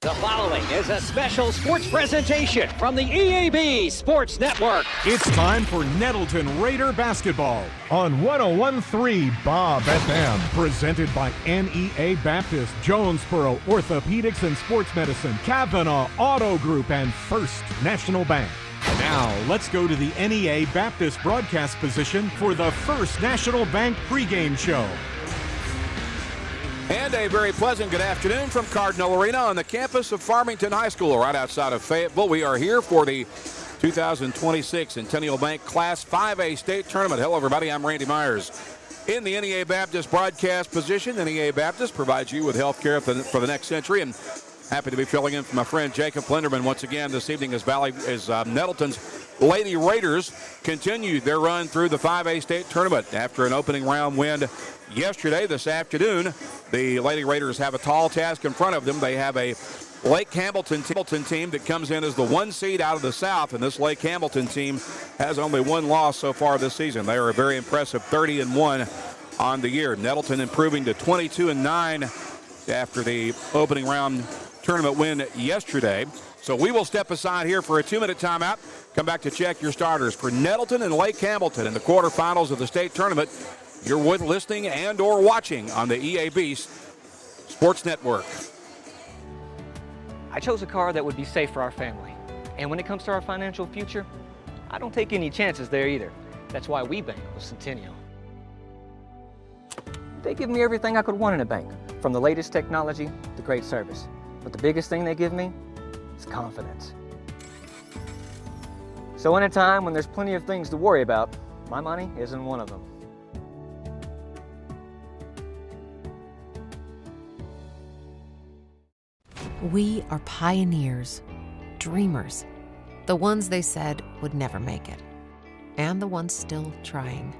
The following is a special sports presentation from the EAB Sports Network. It's time for Nettleton Raider basketball on 101.3 Bob FM. Presented by NEA Baptist, Jonesboro Orthopedics and Sports Medicine, Kavanaugh Auto Group, and First National Bank. Now, let's go to the NEA Baptist broadcast position for the First National Bank pregame show. And a very pleasant good afternoon from Cardinal Arena on the campus of Farmington High School, right outside of Fayetteville. We are here for the 2026 Centennial Bank Class 5A State Tournament. Hello, everybody. I'm Randy Myers. In the NEA Baptist broadcast position, NEA Baptist provides you with health care for the next century. And happy to be filling in for my friend Jacob Linderman once again this evening as Nettleton's Lady Raiders continue their run through the 5A State Tournament. After an opening round win yesterday, this afternoon, the Lady Raiders have a tall task in front of them. They have a Lake Hamilton team that comes in as the 1 seed out of the South, and this Lake Hamilton team has only one loss so far this season. They are a very impressive 30-1 on the year. Nettleton improving to 22-9 after the opening round tournament win yesterday. So we will step aside here for a 2-minute timeout. Come back to check your starters for Nettleton and Lake Hamilton in the quarterfinals of the state tournament. You're listening and or watching on the EAB Sports Network. I chose a car that would be safe for our family. And when it comes to our financial future, I don't take any chances there either. That's why we bank with Centennial. They give me everything I could want in a bank, from the latest technology to great service. But the biggest thing they give me is confidence. So in a time when there's plenty of things to worry about, my money isn't one of them. We are pioneers, dreamers, the ones they said would never make it, and the ones still trying.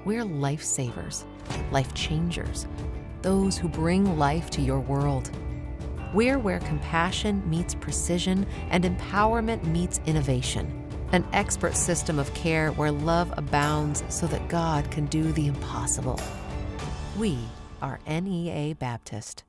We're lifesavers, life changers, those who bring life to your world. We're where compassion meets precision and empowerment meets innovation. An expert system of care where love abounds so that God can do the impossible. We are NEA Baptist.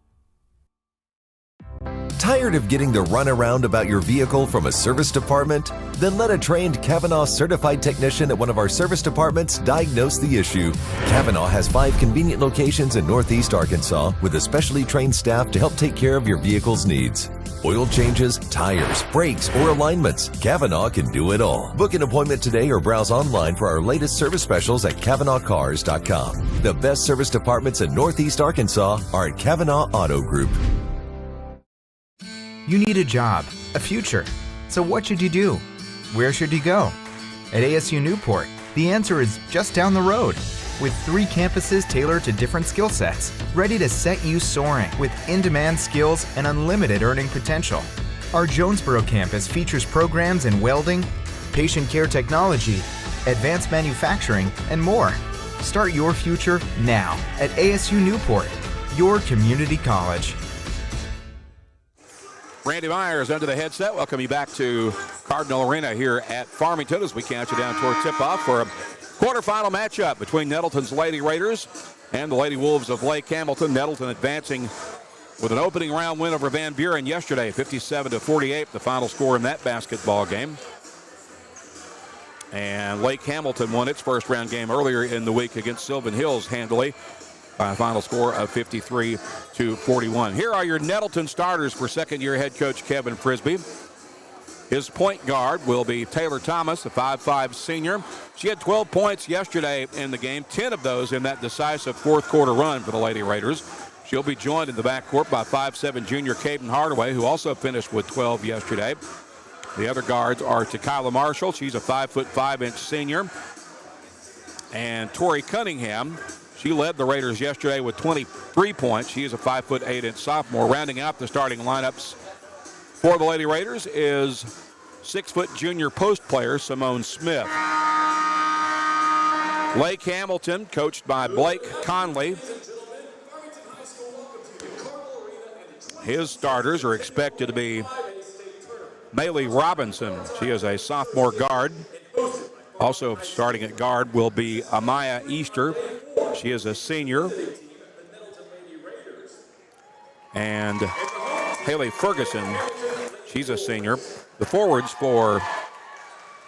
Tired of getting the runaround about your vehicle from a service department? Then let a trained Kavanaugh certified technician at one of our service departments diagnose the issue. Kavanaugh has 5 convenient locations in Northeast Arkansas with a specially trained staff to help take care of your vehicle's needs. Oil changes, tires, brakes, or alignments. Kavanaugh can do it all. Book an appointment today or browse online for our latest service specials at KavanaughCars.com. The best service departments in Northeast Arkansas are at Kavanaugh Auto Group. You need a job, a future. So what should you do? Where should you go? At ASU Newport, the answer is just down the road. With 3 campuses tailored to different skill sets, ready to set you soaring with in-demand skills and unlimited earning potential. Our Jonesboro campus features programs in welding, patient care technology, advanced manufacturing, and more. Start your future now at ASU Newport, your community college. Randy Myers under the headset. Welcome you back to Cardinal Arena here at Farmington as we count you down toward tip-off for a quarterfinal matchup between Nettleton's Lady Raiders and the Lady Wolves of Lake Hamilton. Nettleton advancing with an opening round win over Van Buren yesterday, 57-48, the final score in that basketball game. And Lake Hamilton won its first round game earlier in the week against Sylvan Hills handily by a final score of 53-41. Here are your Nettleton starters for second-year head coach Kevin Frisbee. His point guard will be Taylor Thomas, a 5'5 senior. She had 12 points yesterday in the game, 10 of those in that decisive fourth quarter run for the Lady Raiders. She'll be joined in the backcourt by 5'7 junior Caden Hardaway, who also finished with 12 yesterday. The other guards are Tekyla Marshall. She's a 5'5" senior. And Tori Cunningham, she led the Raiders yesterday with 23 points. She is a 5'8" sophomore. Rounding out the starting lineups for the Lady Raiders is 6' junior post player Simone Smith. Lake Hamilton, coached by Blake Conley. His starters are expected to be Maylee Robinson. She is a sophomore guard. Also starting at guard will be Amaya Easter. She is a senior. And Haley Ferguson. She's a senior. The forwards for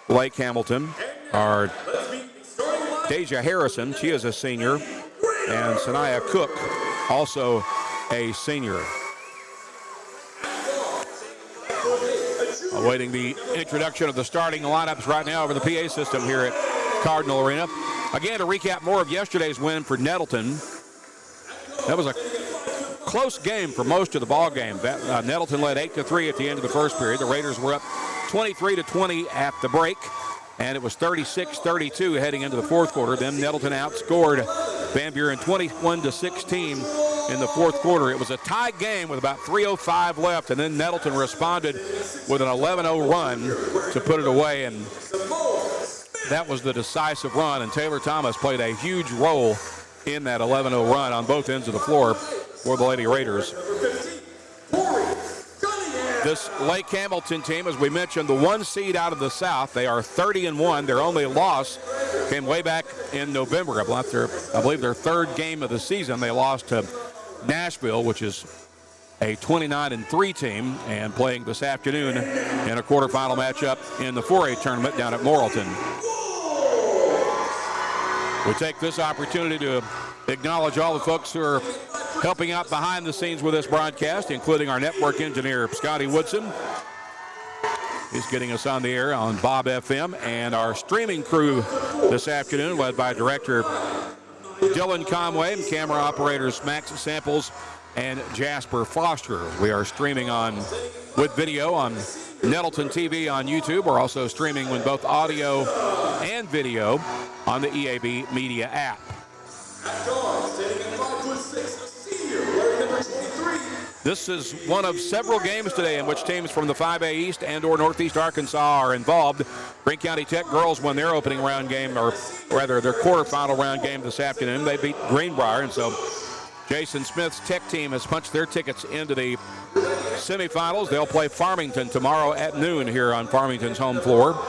Lake Hamilton are Deja Harrison. She is a senior. And Sanaya Cook, also a senior. Awaiting the introduction of the starting lineups right now over the PA system here at Cardinal Arena. Again, to recap more of yesterday's win for Nettleton. That was a close game for most of the ball game. Nettleton led 8-3 at the end of the first period. The Raiders were up 23-20 at the break, and it was 36-32 heading into the fourth quarter. Then Nettleton outscored Van Buren 21-16 in the fourth quarter. It was a tied game with about 3:05 left, and then Nettleton responded with an 11-0 run to put it away, and that was the decisive run, and Taylor Thomas played a huge role in that 11-0 run on both ends of the floor for the Lady Raiders. This Lake Hamilton team, as we mentioned, the one seed out of the South. They are 30-1. Their only loss came way back in November. I believe their third game of the season. They lost to Nashville, which is a 29-3 team, and playing this afternoon in a quarterfinal matchup in the 4A tournament down at Morrilton. We take this opportunity to acknowledge all the folks who are helping out behind the scenes with this broadcast, including our network engineer, Scotty Woodson. He's getting us on the air on Bob FM, and our streaming crew this afternoon, led by director Dylan Conway and camera operators Max Samples and Jasper Foster. We are streaming with video on Nettleton TV on YouTube. We're also streaming with both audio and video on the EAB Media app. This is one of several games today in which teams from the 5A East and or Northeast Arkansas are involved. Greene County Tech girls won their opening round game, or rather their quarterfinal round game this afternoon. They beat Greenbrier, and so Jason Smith's Tech team has punched their tickets into the semifinals. They'll play Farmington tomorrow at noon here on Farmington's home floor.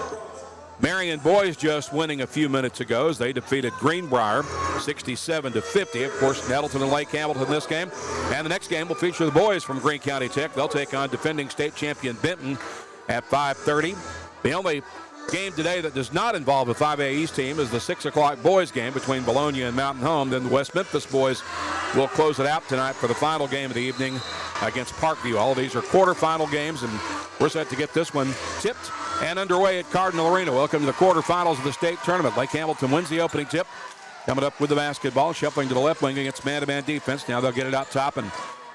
Marion boys just winning a few minutes ago as they defeated Greenbrier 67-50. Of course, Nettleton and Lake Hamilton this game. And the next game will feature the boys from Greene County Tech. They'll take on defending state champion Benton at 5:30. The only game today that does not involve a 5A East team is the 6 o'clock boys game between Bologna and Mountain Home. Then the West Memphis boys will close it out tonight for the final game of the evening against Parkview. All of these are quarterfinal games, and we're set to get this one tipped and underway at Cardinal Arena. Welcome to the quarterfinals of the state tournament. Lake Hamilton wins the opening tip. Coming up with the basketball, shuffling to the left wing against man-to-man defense. Now they'll get it out top and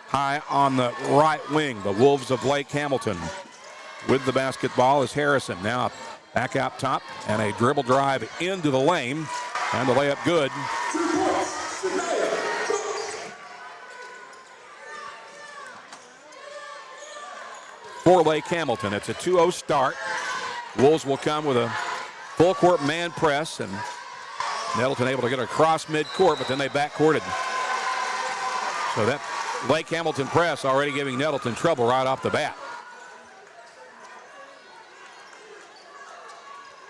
high on the right wing. The Wolves of Lake Hamilton with the basketball is Harrison. Now back out top and a dribble drive into the lane, and the layup good. For Lake Hamilton, it's a 2-0 start. Wolves will come with a full court man press, and Nettleton able to get across midcourt, but then they backcourted. So that Lake Hamilton press already giving Nettleton trouble right off the bat.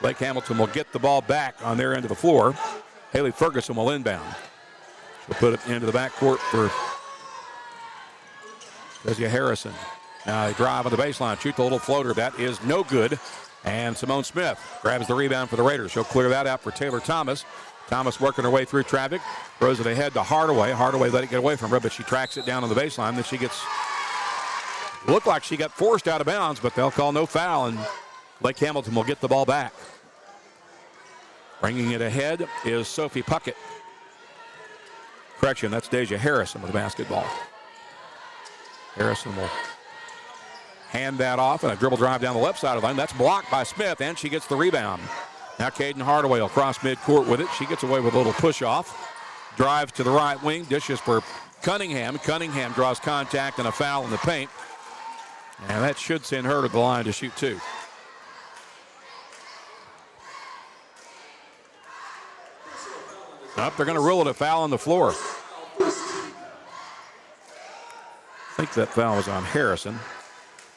Lake Hamilton will get the ball back on their end of the floor. Haley Ferguson will inbound. She'll put it into the backcourt for Desia Harrison. Now they drive on the baseline, shoot the little floater. That is no good. And Simone Smith grabs the rebound for the Raiders. She'll clear that out for Taylor Thomas. Thomas working her way through traffic. Throws it ahead to Hardaway. Hardaway let it get away from her, but she tracks it down on the baseline. Then she looked like she got forced out of bounds, but they'll call no foul, and Lake Hamilton will get the ball back. Bringing it ahead is Sophie Puckett. Correction, that's Deja Harrison with the basketball. Harrison will hand that off, and a dribble drive down the left side of the line. That's blocked by Smith, and she gets the rebound. Now Caden Hardaway will cross midcourt with it. She gets away with a little push-off. Drives to the right wing, dishes for Cunningham. Cunningham draws contact and a foul in the paint. And that should send her to the line to shoot two. They're going to rule it a foul on the floor. I think that foul was on Harrison.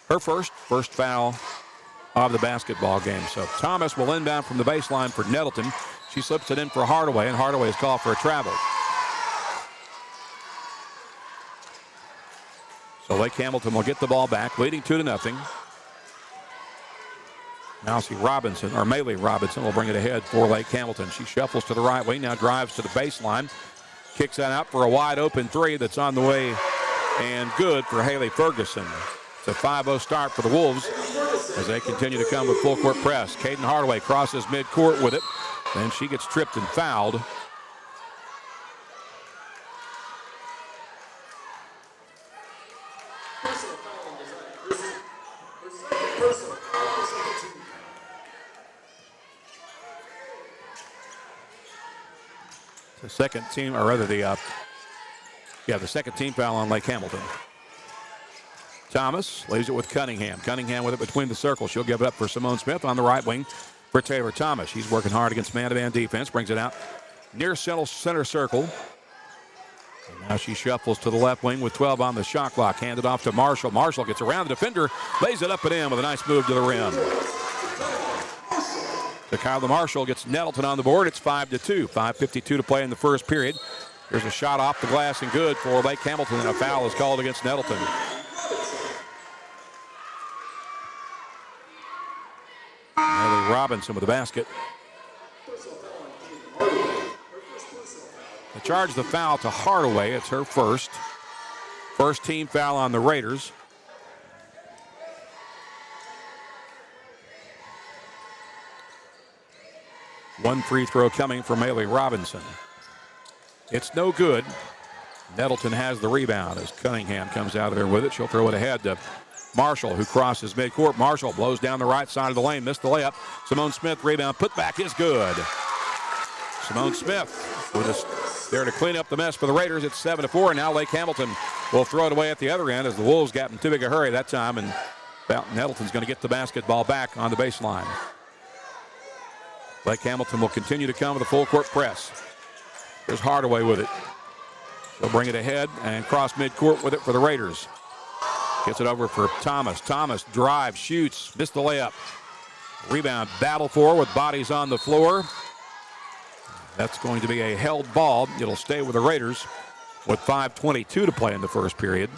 Her first foul of the basketball game. So Thomas will inbound from the baseline for Nettleton. She slips it in for Hardaway, and Hardaway is called for a travel. So Lake Hamilton will get the ball back, leading 2-0. Now see Maylee Robinson will bring it ahead for Lake Hamilton. She shuffles to the right wing, now drives to the baseline. Kicks that out for a wide open three that's on the way and good for Haley Ferguson. It's a 5-0 start for the Wolves as they continue to come with full court press. Caden Hardaway crosses midcourt with it. Then she gets tripped and fouled. The second team, or rather the second team foul on Lake Hamilton. Thomas leaves it with Cunningham. Cunningham with it between the circles. She'll give it up for Simone Smith on the right wing for Taylor Thomas. She's working hard against man-to-man defense. Brings it out near center circle. And now she shuffles to the left wing with 12 on the shot clock. Handed off to Marshall. Marshall gets around the defender, lays it up and in with a nice move to the rim. Kyla Marshall gets Nettleton on the board. It's 5-2. 5:52 to play in the first period. Here's a shot off the glass and good for Lake Hamilton, and a foul is called against Nettleton. Riley Robinson with the basket. They charge the foul to Hardaway. It's her first. First team foul on the Raiders. One free throw coming from Maylee Robinson. It's no good. Nettleton has the rebound as Cunningham comes out of there with it. She'll throw it ahead to Marshall, who crosses midcourt. Marshall blows down the right side of the lane, missed the layup. Simone Smith rebound, put back is good. Simone Smith there to clean up the mess for the Raiders. It's 7-4, and now Lake Hamilton will throw it away at the other end as the Wolves got in too big a hurry that time, and Nettleton's going to get the basketball back on the baseline. Lake Hamilton will continue to come with a full court press. There's Hardaway with it. She'll bring it ahead and cross midcourt with it for the Raiders. Gets it over for Thomas. Thomas drives, shoots, missed the layup. Rebound battle for with bodies on the floor. That's going to be a held ball. It'll stay with the Raiders with 5:22 to play in the first period.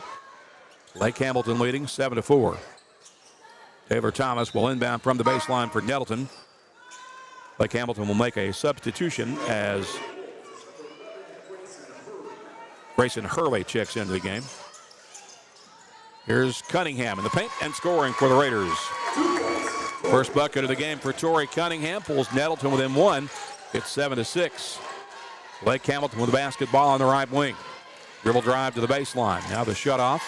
Lake Hamilton leading 7-4. Taylor Thomas will inbound from the baseline for Nettleton. Lake Hamilton will make a substitution as Grayson Hurley checks into the game. Here's Cunningham in the paint and scoring for the Raiders. First bucket of the game for Tori Cunningham. Pulls Nettleton within one. It's 7-6. Lake Hamilton with the basketball on the right wing. Dribble drive to the baseline. Now the shutoff.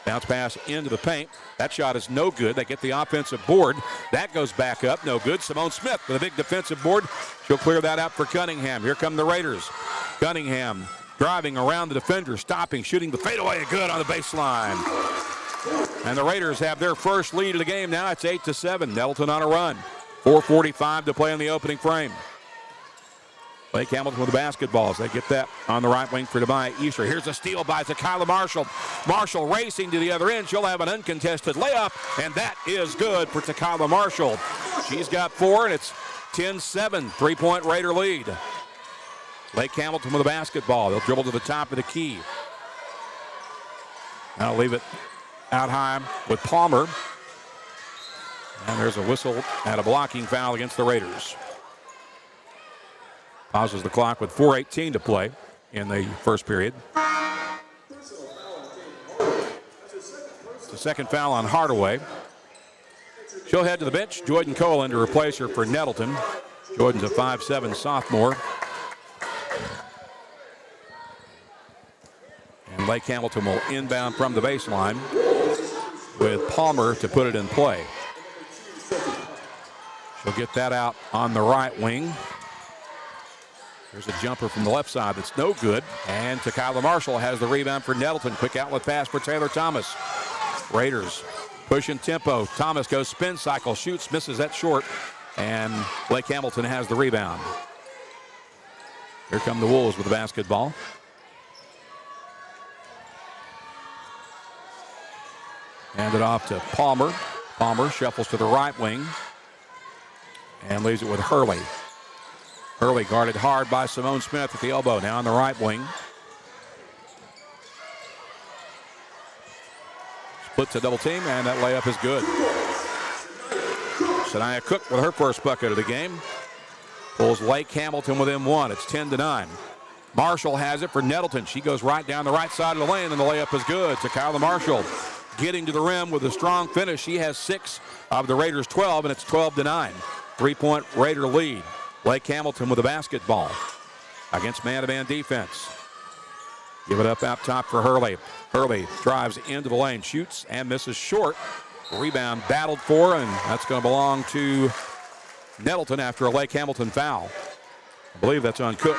Bounce pass into the paint. That shot is no good. They get the offensive board. That goes back up. No good. Simone Smith with a big defensive board. She'll clear that out for Cunningham. Here come the Raiders. Cunningham driving around the defender, stopping, shooting the fadeaway. Good on the baseline. And the Raiders have their first lead of the game now. It's 8-7. Nettleton on a run. 4:45 to play in the opening frame. Lake Hamilton with the basketball as they get that on the right wing for Demai Easter. Here's a steal by Kyla Marshall. Marshall racing to the other end. She'll have an uncontested layup, and that is good for Kyla Marshall. She's got 4, and it's 10-7. 3-point Raider lead. Lake Hamilton with the basketball. They'll dribble to the top of the key. Now leave it out high with Palmer. And there's a whistle and a blocking foul against the Raiders. Pauses the clock with 4:18 to play in the first period. It's the second foul on Hardaway. She'll head to the bench. Jordan Cohen to replace her for Nettleton. Jordan's a 5'7" sophomore. And Lake Hamilton will inbound from the baseline with Palmer to put it in play. She'll get that out on the right wing. There's a jumper from the left side that's no good. And Kyla Marshall has the rebound for Nettleton. Quick outlet pass for Taylor Thomas. Raiders pushing tempo. Thomas goes spin cycle, shoots, misses that short. And Lake Hamilton has the rebound. Here come the Wolves with the basketball. Hand it off to Palmer. Palmer shuffles to the right wing and leaves it with Hurley. Hurley guarded hard by Simone Smith at the elbow. Now on the right wing. Flips a double team, and that layup is good. Shania Cook with her first bucket of the game. Pulls Lake Hamilton within one. It's 10-9. Marshall has it for Nettleton. She goes right down the right side of the lane, and the layup is good. So Kyla Marshall getting to the rim with a strong finish. She has 6 of the Raiders' 12, and it's 12-9. 3-point Raider lead. Lake Hamilton with the basketball against man-to-man defense. Give it up out top for Hurley. Hurley drives into the lane, shoots, and misses short. Rebound battled for, and that's going to belong to Nettleton after a Lake Hamilton foul. I believe that's on Cook.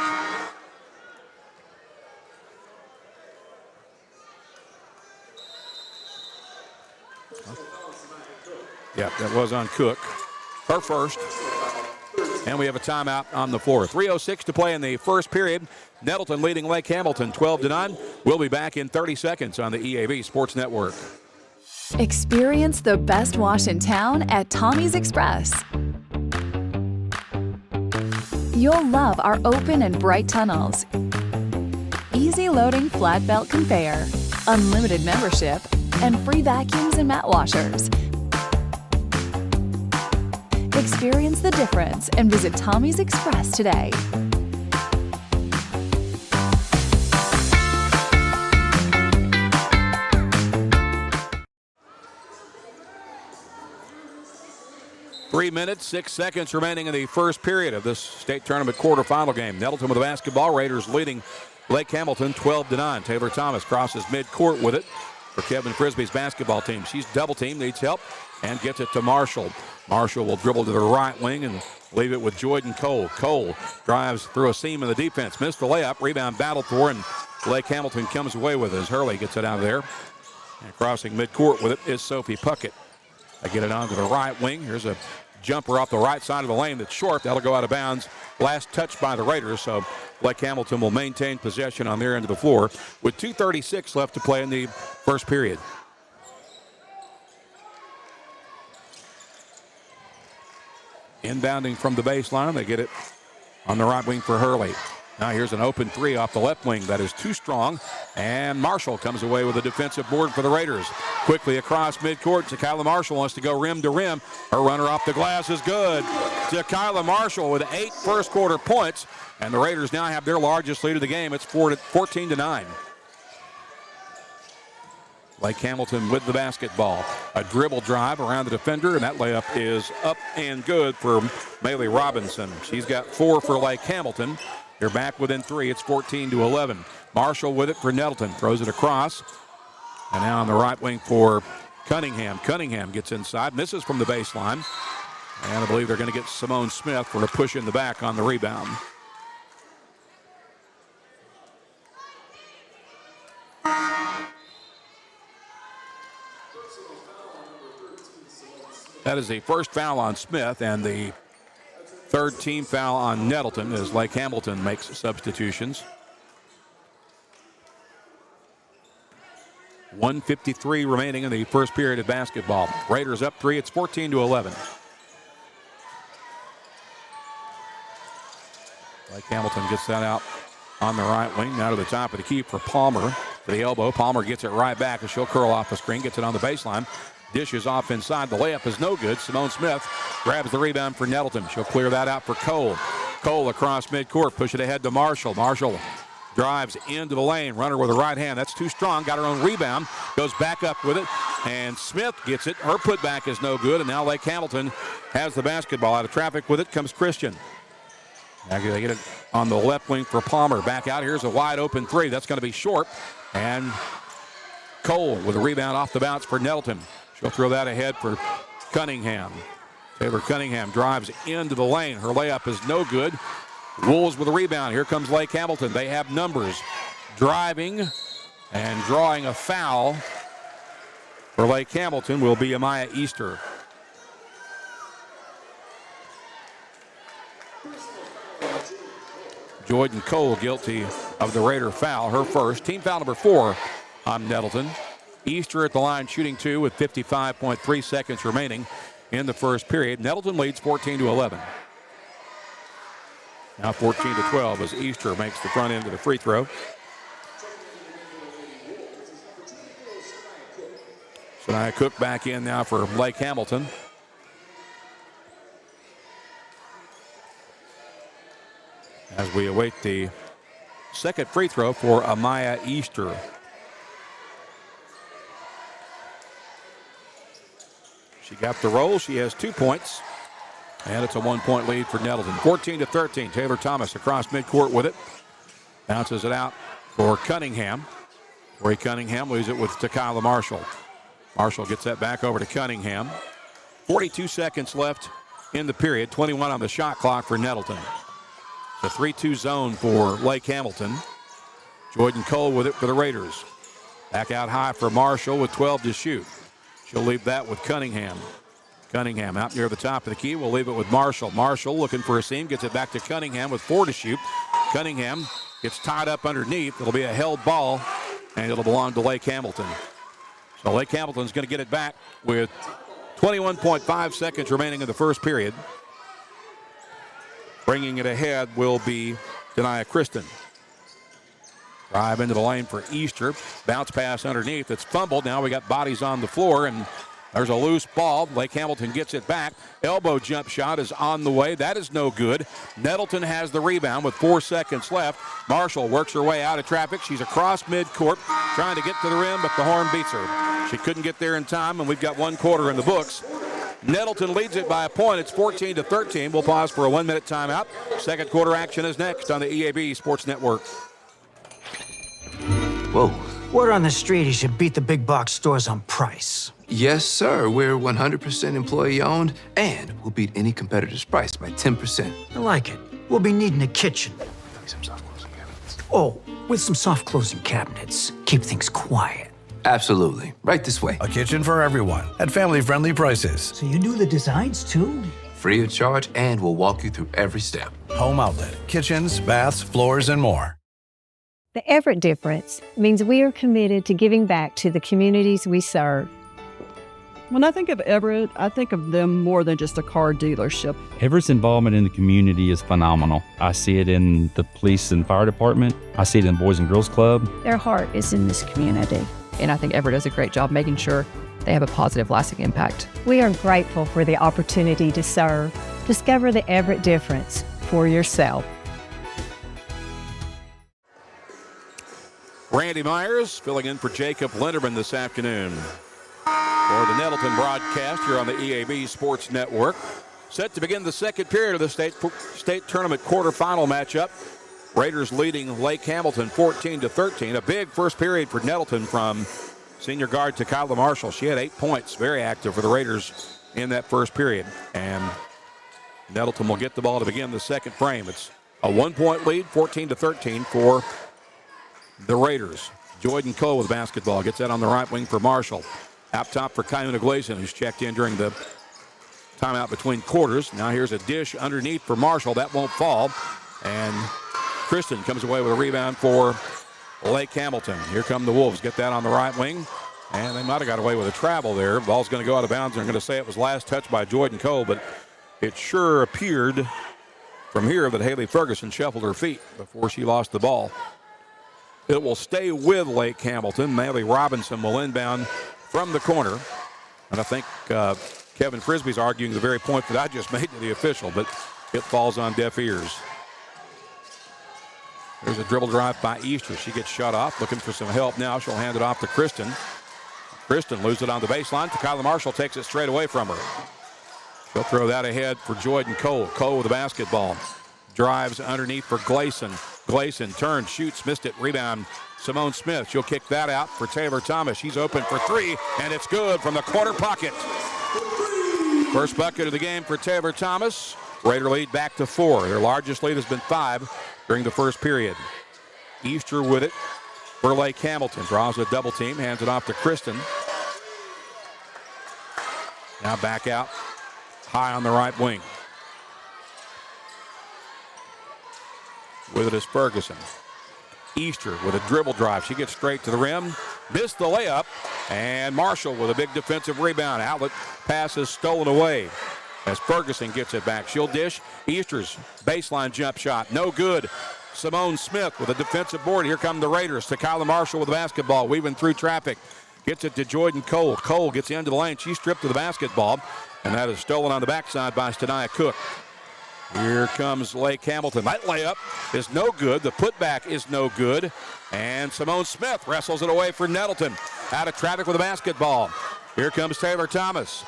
Yeah, that was on Cook. Her first. And we have a timeout on the floor. 3:06 to play in the first period. Nettleton leading Lake Hamilton 12-9. We'll be back in 30 seconds on the EAB Sports Network. Experience the best wash in town at Tommy's Express. You'll love our open and bright tunnels, easy loading flat belt conveyor, unlimited membership, and free vacuums and mat washers. Experience the difference and visit Tommy's Express today. Three minutes, 6 seconds remaining in the first period of this state tournament quarterfinal game. Nettleton with the basketball. Raiders leading Lake Hamilton 12-9. Taylor Thomas crosses midcourt with it for Kevin Frisbee's basketball team. She's double team, needs help, and gets it to Marshall. Marshall will dribble to the right wing and leave it with Jordan Cole. Cole drives through a seam in the defense. Missed the layup. Rebound battled for, and Lake Hamilton comes away with it as Hurley gets it out of there. And crossing midcourt with it is Sophie Puckett. I get it onto the right wing. Here's a jumper off the right side of the lane that's short. That'll go out of bounds. Last touch by the Raiders, so Lake Hamilton will maintain possession on their end of the floor with 2:36 left to play in the first period. Inbounding from the baseline, they get it on the right wing for Hurley. Now here's an open three off the left wing. That is too strong. And Marshall comes away with a defensive board for the Raiders. Quickly across midcourt. Kyla Marshall wants to go rim to rim. Her runner off the glass is good. Kyla Marshall with 8 first quarter points. And the Raiders now have their largest lead of the game. It's 14-9. Lake Hamilton with the basketball. A dribble drive around the defender, and that layup is up and good for Maylee Robinson. She's got 4 for Lake Hamilton. They're back within 3. It's 14-11. Marshall with it for Nettleton. Throws it across. And now on the right wing for Cunningham. Cunningham gets inside. Misses from the baseline. And I believe they're going to get Simone Smith for a push in the back on the rebound. That is the first foul on Smith and the third team foul on Nettleton as Lake Hamilton makes substitutions. 1:53 remaining in the first period of basketball. Raiders up 3. It's 14-11. Lake Hamilton gets that out on the right wing. Now to the top of the key for Palmer. To the elbow. Palmer gets it right back as she'll curl off the screen. Gets it on the baseline. Dishes off inside. The layup is no good. Simone Smith grabs the rebound for Nettleton. She'll clear that out for Cole. Cole across midcourt. Push it ahead to Marshall. Marshall drives into the lane. Runner with the right hand. That's too strong. Got her own rebound. Goes back up with it. And Smith gets it. Her putback is no good. And now Lake Hamilton has the basketball. Out of traffic with it comes Christian. Now they get it on the left wing for Palmer. Back out. Here's a wide open 3. That's going to be short. And Cole with a rebound off the bounce for Nettleton. She'll throw that ahead for Cunningham. Taylor Cunningham drives into the lane. Her layup is no good. Wolves with a rebound. Here comes Lake Hamilton. They have numbers. Driving and drawing a foul for Lake Hamilton will be Amaya Easter. Jordan Cole guilty of the Raider foul. Her first. Team foul number 4 on Nettleton. Easter at the line shooting 2 with 55.3 seconds remaining in the first period. Nettleton leads 14-11. Now 14-12 as Easter makes the front end of the free throw. So Denia Cook back in now for Lake Hamilton. As we await the second free throw for Amaya Easter. She got the roll. She has 2 points. And it's a 1-point lead for Nettleton. 14-13. Taylor Thomas across midcourt with it. Bounces it out for Cunningham. Corey Cunningham leaves it with Takala Marshall. Marshall gets that back over to Cunningham. 42 seconds left in the period. 21 on the shot clock for Nettleton. It's a 3-2 zone for Lake Hamilton. Jordan Cole with it for the Raiders. Back out high for Marshall with 12 to shoot. She'll leave that with Cunningham. Cunningham out near the top of the key. We'll leave it with Marshall. Marshall looking for a seam. Gets it back to Cunningham with 4 to shoot. Cunningham gets tied up underneath. It'll be a held ball, and it'll belong to Lake Hamilton. So Lake Hamilton's going to get it back with 21.5 seconds remaining in the first period. Bringing it ahead will be Denia Kristen. Drive into the lane for Easter. Bounce pass underneath. It's fumbled. Now we got bodies on the floor, and there's a loose ball. Lake Hamilton gets it back. Elbow jump shot is on the way. That is no good. Nettleton has the rebound with 4 seconds left. Marshall works her way out of traffic. She's across midcourt trying to get to the rim, but the horn beats her. She couldn't get there in time, and we've got 1 quarter in the books. Nettleton leads it by a point. It's 14-13. We'll pause for a 1-minute timeout. Second quarter action is next on the EAB Sports Network. Whoa. Word on the street, he should beat the big box stores on price. Yes, sir. We're 100% employee owned, and we'll beat any competitor's price by 10%. I like it. We'll be needing a kitchen. Some soft closing cabinets. Oh, with some soft closing cabinets. Keep things quiet. Absolutely. Right this way. A kitchen for everyone at family-friendly prices. So you do the designs too? Free of charge, and we'll walk you through every step. Home Outlet. Kitchens, baths, floors, and more. The Everett difference means we are committed to giving back to the communities we serve. When I think of Everett, I think of them more than just a car dealership. Everett's involvement in the community is phenomenal. I see it in the police and fire department. I see it in the Boys and Girls Club. Their heart is in this community. And I think Everett does a great job making sure they have a positive, lasting impact. We are grateful for the opportunity to serve. Discover the Everett difference for yourself. Randy Myers filling in for Jacob Linderman this afternoon for the Nettleton broadcast here on the EAB Sports Network. Set to begin the second period of the state tournament quarterfinal matchup. Raiders leading Lake Hamilton 14-13. A big first period for Nettleton from senior guard Takala Marshall. She had 8 points, very active for the Raiders in that first period. And Nettleton will get the ball to begin the second frame. It's a 1-point lead, 14-13 for the Raiders. Jordan Cole with basketball. Gets that on the right wing for Marshall. Out top for Kayuna Gleason, who's checked in during the timeout between quarters. Now here's a dish underneath for Marshall. That won't fall. And Kristen comes away with a rebound for Lake Hamilton. Here come the Wolves. Get that on the right wing. And they might have got away with a travel there. Ball's going to go out of bounds. They're going to say it was last touched by Jordan Cole, but it sure appeared from here that Haley Ferguson shuffled her feet before she lost the ball. It will stay with Lake Hamilton. Maley Robinson will inbound from the corner. And I think Kevin Frisbee's arguing the very point that I just made to the official, but it falls on deaf ears. There's a dribble drive by Easter. She gets shut off, looking for some help now. She'll hand it off to Kristen. Kristen loses it on the baseline. Takala Marshall takes it straight away from her. She'll throw that ahead for Jordan Cole. Cole with the basketball. Drives underneath for Gleason. Gleason turns, shoots, missed it. Rebound, Simone Smith. She'll kick that out for Taylor Thomas. She's open for three, and it's good from the corner pocket. First bucket of the game for Taylor Thomas. Raider lead back to 4. Their largest lead has been 5 during the first period. Easter with it for Lake Hamilton. Draws a double team, hands it off to Kristen. Now back out high on the right wing. With it is Ferguson. Easter with a dribble drive. She gets straight to the rim. Missed the layup. And Marshall with a big defensive rebound. Outlet pass is stolen away as Ferguson gets it back. She'll dish. Easter's baseline jump shot. No good. Simone Smith with a defensive board. Here come the Raiders. Takala Marshall with the basketball. Weaving through traffic. Gets it to Jordan Cole. Cole gets into the lane. She's stripped to the basketball, and that is stolen on the backside by Stania Cook. Here comes Lake Hamilton. That layup is no good. The putback is no good. And Simone Smith wrestles it away for Nettleton. Out of traffic with the basketball. Here comes Taylor Thomas.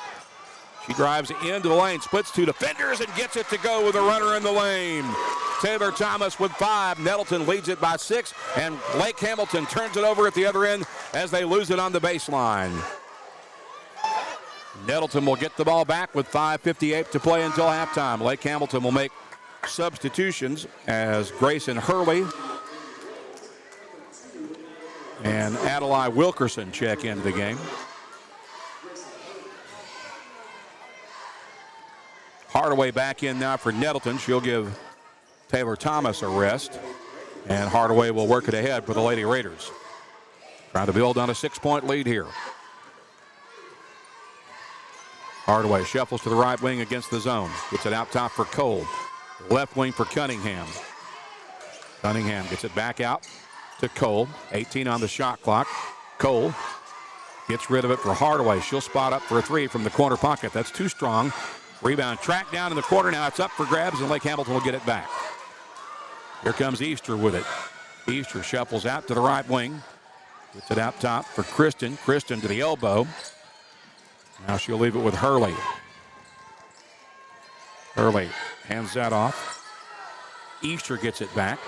She drives into the lane, splits two defenders, and gets it to go with a runner in the lane. Taylor Thomas with 5. Nettleton leads it by 6, and Lake Hamilton turns it over at the other end as they lose it on the baseline. Nettleton will get the ball back with 5:58 to play until halftime. Lake Hamilton will make substitutions as Grayson Hurley and Adelaide Wilkerson check into the game. Hardaway back in now for Nettleton. She'll give Taylor Thomas a rest, and Hardaway will work it ahead for the Lady Raiders. Trying to build on a 6-point lead here. Hardaway shuffles to the right wing against the zone. Gets it out top for Cole. Left wing for Cunningham. Cunningham gets it back out to Cole. 18 on the shot clock. Cole gets rid of it for Hardaway. She'll spot up for a 3 from the corner pocket. That's too strong. Rebound tracked down in the corner. Now it's up for grabs, and Lake Hamilton will get it back. Here comes Easter with it. Easter shuffles out to the right wing. Gets it out top for Kristen. Kristen to the elbow. Now she'll leave it with Hurley. Hurley hands that off. Easter gets it back.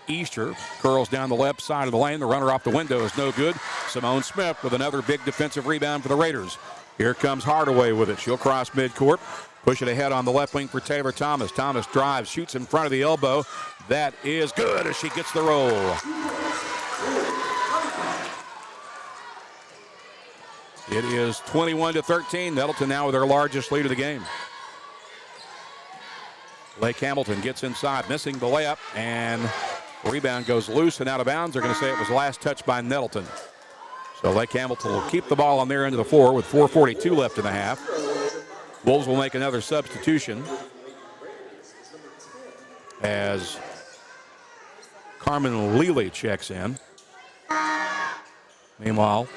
Easter curls down the left side of the lane. The runner off the window is no good. Simone Smith with another big defensive rebound for the Raiders. Here comes Hardaway with it. She'll cross midcourt. Push it ahead on the left wing for Taylor Thomas. Thomas drives, shoots in front of the elbow. That is good as she gets the roll. It is 21-13. Nettleton now with their largest lead of the game. Lake Hamilton gets inside, missing the layup, and rebound goes loose and out of bounds. They're going to say it was last touch by Nettleton. So Lake Hamilton will keep the ball on their end of the floor with 4:42 left in the half. Wolves will make another substitution as Carmen Lely checks in. Meanwhile,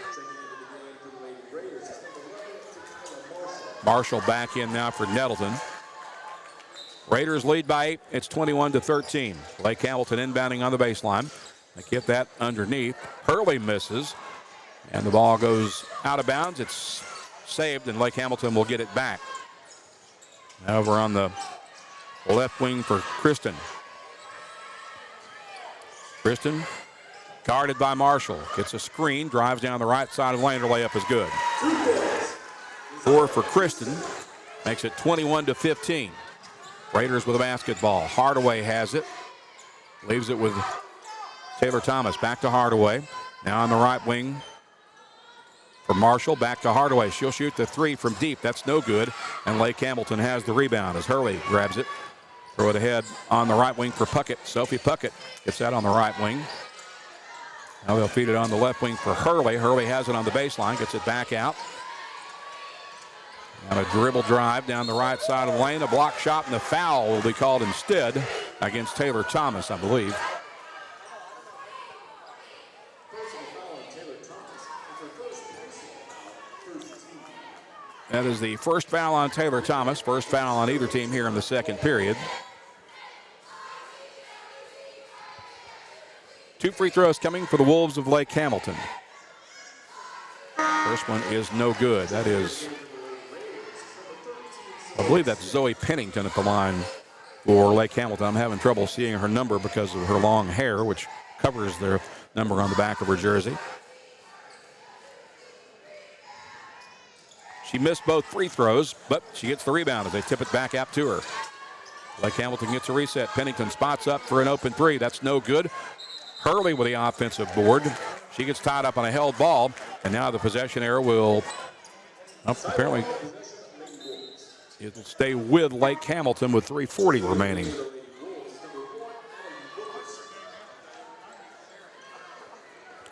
Marshall back in now for Nettleton. Raiders lead by 8. It's 21-13. Lake Hamilton inbounding on the baseline. They get that underneath. Hurley misses, and the ball goes out of bounds. It's saved, and Lake Hamilton will get it back. Now over on the left wing for Kristen. Kristen guarded by Marshall. Gets a screen, drives down the right side of the lane. Her layup is good. 4 for Kristen. Makes it 21-15. Raiders with a basketball. Hardaway has it. Leaves it with Taylor Thomas. Back to Hardaway. Now on the right wing for Marshall. Back to Hardaway. She'll shoot the 3 from deep. That's no good. And Lake Hamilton has the rebound as Hurley grabs it. Throw it ahead on the right wing for Puckett. Sophie Puckett gets that on the right wing. Now they'll feed it on the left wing for Hurley. Hurley has it on the baseline. Gets it back out. And a dribble drive down the right side of the lane. A block shot, and the foul will be called instead against Taylor Thomas, I believe. That is the first foul on Taylor Thomas. First foul on either team here in the second period. 2 free throws coming for the Wolves of Lake Hamilton. First one is no good. That is, I believe that's Zoe Pennington at the line for Lake Hamilton. I'm having trouble seeing her number because of her long hair, which covers their number on the back of her jersey. She missed both free throws, but she gets the rebound as they tip it back out to her. Lake Hamilton gets a reset. Pennington spots up for an open 3. That's no good. Hurley with the offensive board. She gets tied up on a held ball, and now the possession error will, apparently, it'll stay with Lake Hamilton with 3:40 remaining.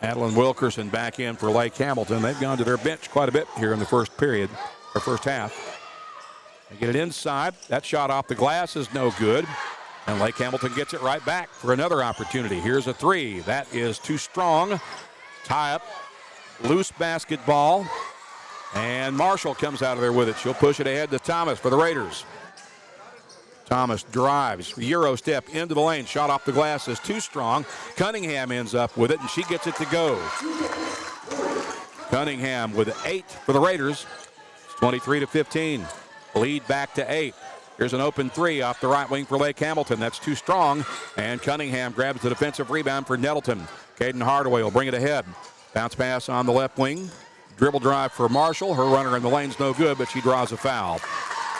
Adeline Wilkerson back in for Lake Hamilton. They've gone to their bench quite a bit here in the first period, or first half. They get it inside. That shot off the glass is no good. And Lake Hamilton gets it right back for another opportunity. Here's a 3. That is too strong. Tie up loose basketball. And Marshall comes out of there with it. She'll push it ahead to Thomas for the Raiders. Thomas drives, Euro step into the lane. Shot off the glass is too strong. Cunningham ends up with it, and she gets it to go. Cunningham with 8 for the Raiders. It's 23-15. Lead back to 8. Here's an open 3 off the right wing for Lake Hamilton. That's too strong. And Cunningham grabs the defensive rebound for Nettleton. Caden Hardaway will bring it ahead. Bounce pass on the left wing. Dribble drive for Marshall. Her runner in the lane's no good, but she draws a foul.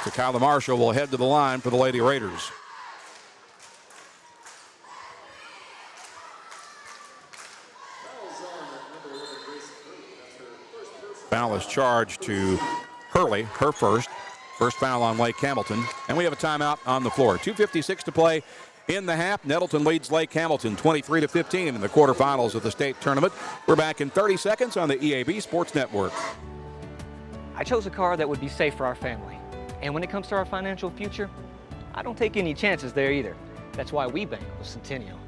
So Kyla Marshall will head to the line for the Lady Raiders. Foul is charged to Hurley, her first. First foul on Lake Hamilton. And we have a timeout on the floor. 2:56 to play in the half. Nettleton leads Lake Hamilton 23-15 in the quarterfinals of the state tournament. We're back in 30 seconds on the EAB Sports Network. I chose a car that would be safe for our family. And when it comes to our financial future, I don't take any chances there either. That's why we bank with Centennial.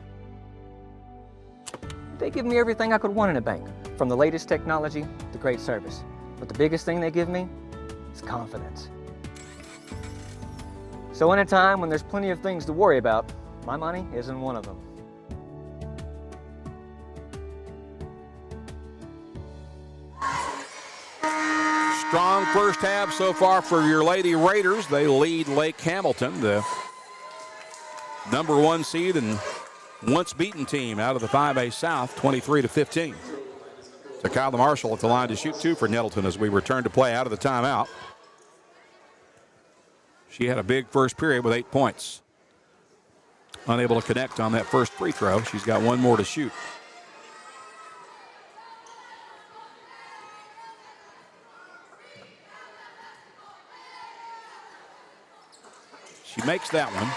They give me everything I could want in a bank, from the latest technology to great service. But the biggest thing they give me is confidence. So in a time when there's plenty of things to worry about, my money isn't one of them. Strong first half so far for your Lady Raiders. They lead Lake Hamilton, the number 1 seed and once beaten team out of the 5A South, 23-15. So Kyla Marshall at the line to shoot 2 for Nettleton as we return to play out of the timeout. She had a big first period with 8 points. Unable to connect on that first free throw. She's got 1 more to shoot. She makes that one.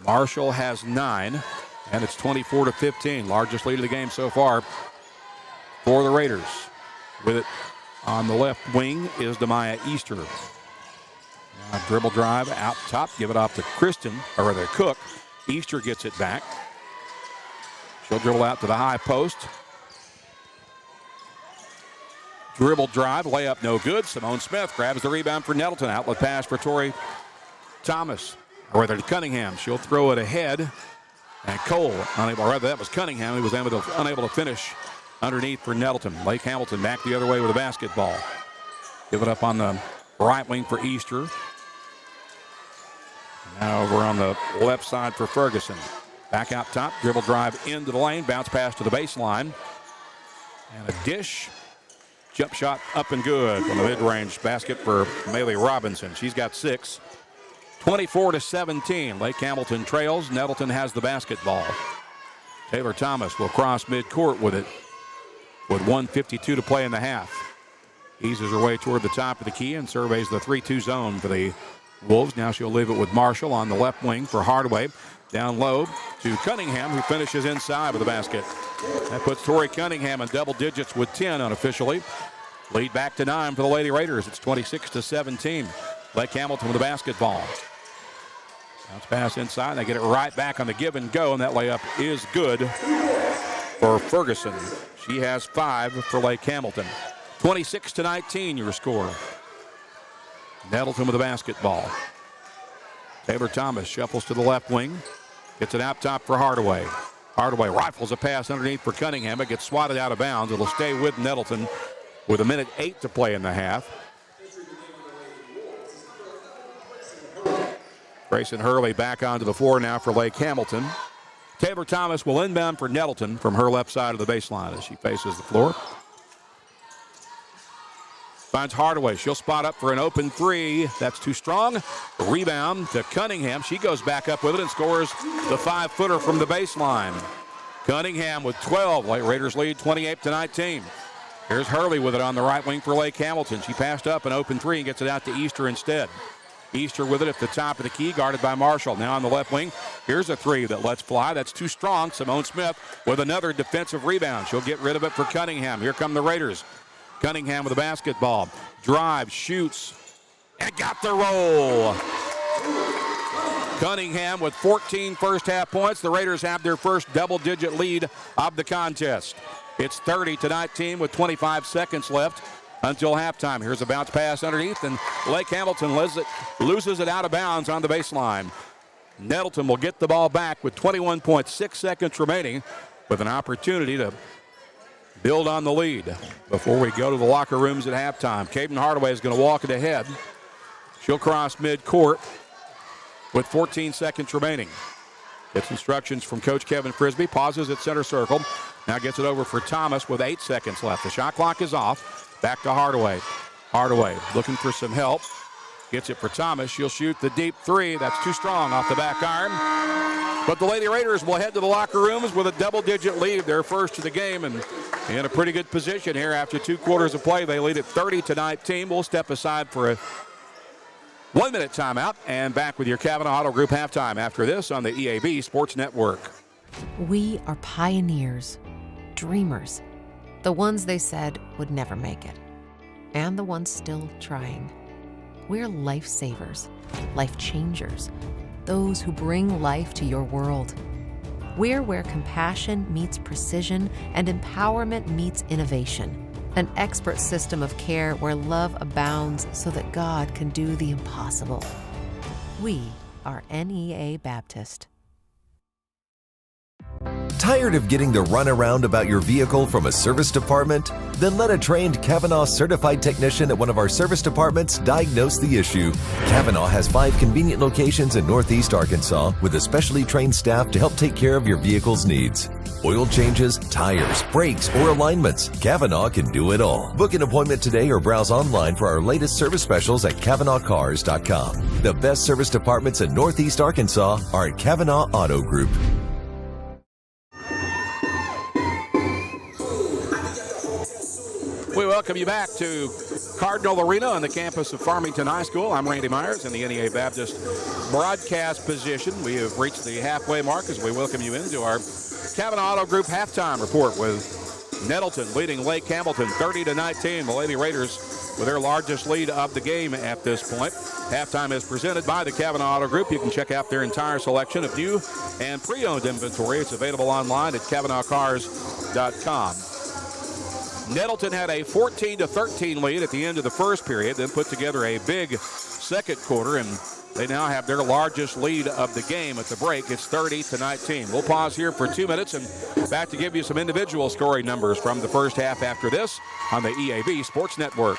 Marshall has 9, and it's 24-15. Largest lead of the game so far for the Raiders. With it on the left wing is Demaya Easter. Now dribble drive out top, give it off to Kristen, or rather Cook. Easter gets it back. She'll dribble out to the high post. Dribble drive, layup no good. Simone Smith grabs the rebound for Nettleton. Outlet pass for Tori Thomas, or rather Cunningham. She'll throw it ahead. And Cole, unable, or rather that was Cunningham, who was unable to finish underneath for Nettleton. Lake Hamilton back the other way with a basketball. Give it up on the right wing for Easter. Now over on the left side for Ferguson. Back out top, dribble drive into the lane, bounce pass to the baseline. And a dish. Jump shot up and good on the mid-range basket for Maylee Robinson. She's got 6. 24-17. Lake Hamilton trails. Nettleton has the basketball. Taylor Thomas will cross midcourt with it with 1:52 to play in the half. Eases her way toward the top of the key and surveys the 3-2 zone for the Wolves. Now she'll leave it with Marshall on the left wing for Hardaway. Down low to Cunningham, who finishes inside with the basket. That puts Tori Cunningham in double digits with 10 unofficially. Lead back to 9 for the Lady Raiders. It's 26-17. Lake Hamilton with the basketball. Bounce pass inside. They get it right back on the give and go, and that layup is good for Ferguson. She has 5 for Lake Hamilton. 26-19 your score. Nettleton with the basketball. Taylor Thomas shuffles to the left wing. Gets it out top for Hardaway. Hardaway rifles a pass underneath for Cunningham. It gets swatted out of bounds. It'll stay with Nettleton with 1:08 to play in the half. Grayson Hurley back onto the floor now for Lake Hamilton. Taylor Thomas will inbound for Nettleton from her left side of the baseline as she faces the floor. Finds Hardaway. She'll spot up for an open 3. That's too strong. Rebound to Cunningham. She goes back up with it and scores the 5-footer from the baseline. Cunningham with 12. Lake Raiders lead 28-19. Here's Hurley with it on the right wing for Lake Hamilton. She passed up an open 3 and gets it out to Easter instead. Easter with it at the top of the key, guarded by Marshall. Now on the left wing, here's a 3 that lets fly. That's too strong. Simone Smith with another defensive rebound. She'll get rid of it for Cunningham. Here come the Raiders. Cunningham with the basketball. Drive, shoots, and got the roll. Cunningham with 14 first half points. The Raiders have their first double-digit lead of the contest. It's 30-19 with 25 seconds left until halftime. Here's a bounce pass underneath, and Lake Hamilton loses it out of bounds on the baseline. Nettleton will get the ball back with 21.6 seconds remaining with an opportunity to build on the lead before we go to the locker rooms at halftime. Caden Hardaway is going to walk it ahead. She'll cross midcourt with 14 seconds remaining. Gets instructions from Coach Kevin Frisbee. Pauses at center circle. Now gets it over for Thomas with 8 seconds left. The shot clock is off. Back to Hardaway. Hardaway looking for some help. Gets it for Thomas. She'll shoot the deep three. That's too strong off the back iron. But the Lady Raiders will head to the locker rooms with a double-digit lead. They're first to the game and in a pretty good position here after 2 quarters of play. They lead at 30-19. We'll step aside for a 1-minute timeout and back with your Kavanaugh Auto Group halftime after this on the EAB Sports Network. We are pioneers, dreamers, the ones they said would never make it, and the ones still trying. We're lifesavers, life changers, those who bring life to your world. We're where compassion meets precision and empowerment meets innovation. An expert system of care where love abounds so that God can do the impossible. We are NEA Baptist. Tired of getting the runaround about your vehicle from a service department? Then let a trained Kavanaugh certified technician at one of our service departments diagnose the issue. Kavanaugh has 5 convenient locations in Northeast Arkansas with a specially trained staff to help take care of your vehicle's needs. Oil changes, tires, brakes, or alignments. Kavanaugh can do it all. Book an appointment today or browse online for our latest service specials at KavanaughCars.com. The best service departments in Northeast Arkansas are at Kavanaugh Auto Group. We welcome you back to Cardinal Arena on the campus of Farmington High School. I'm Randy Myers in the NEA Baptist broadcast position. We have reached the halfway mark as we welcome you into our Kavanaugh Auto Group halftime report with Nettleton leading Lake Hamilton 30-19. The Lady Raiders with their largest lead of the game at this point. Halftime is presented by the Kavanaugh Auto Group. You can check out their entire selection of new and pre-owned inventory. It's available online at KavanaughCars.com. Nettleton had a 14-13 lead at the end of the first period, then put together a big second quarter, and they now have their largest lead of the game at the break. It's 30-19. We'll pause here for 2 minutes and back to give you some individual scoring numbers from the first half after this on the EAB Sports Network.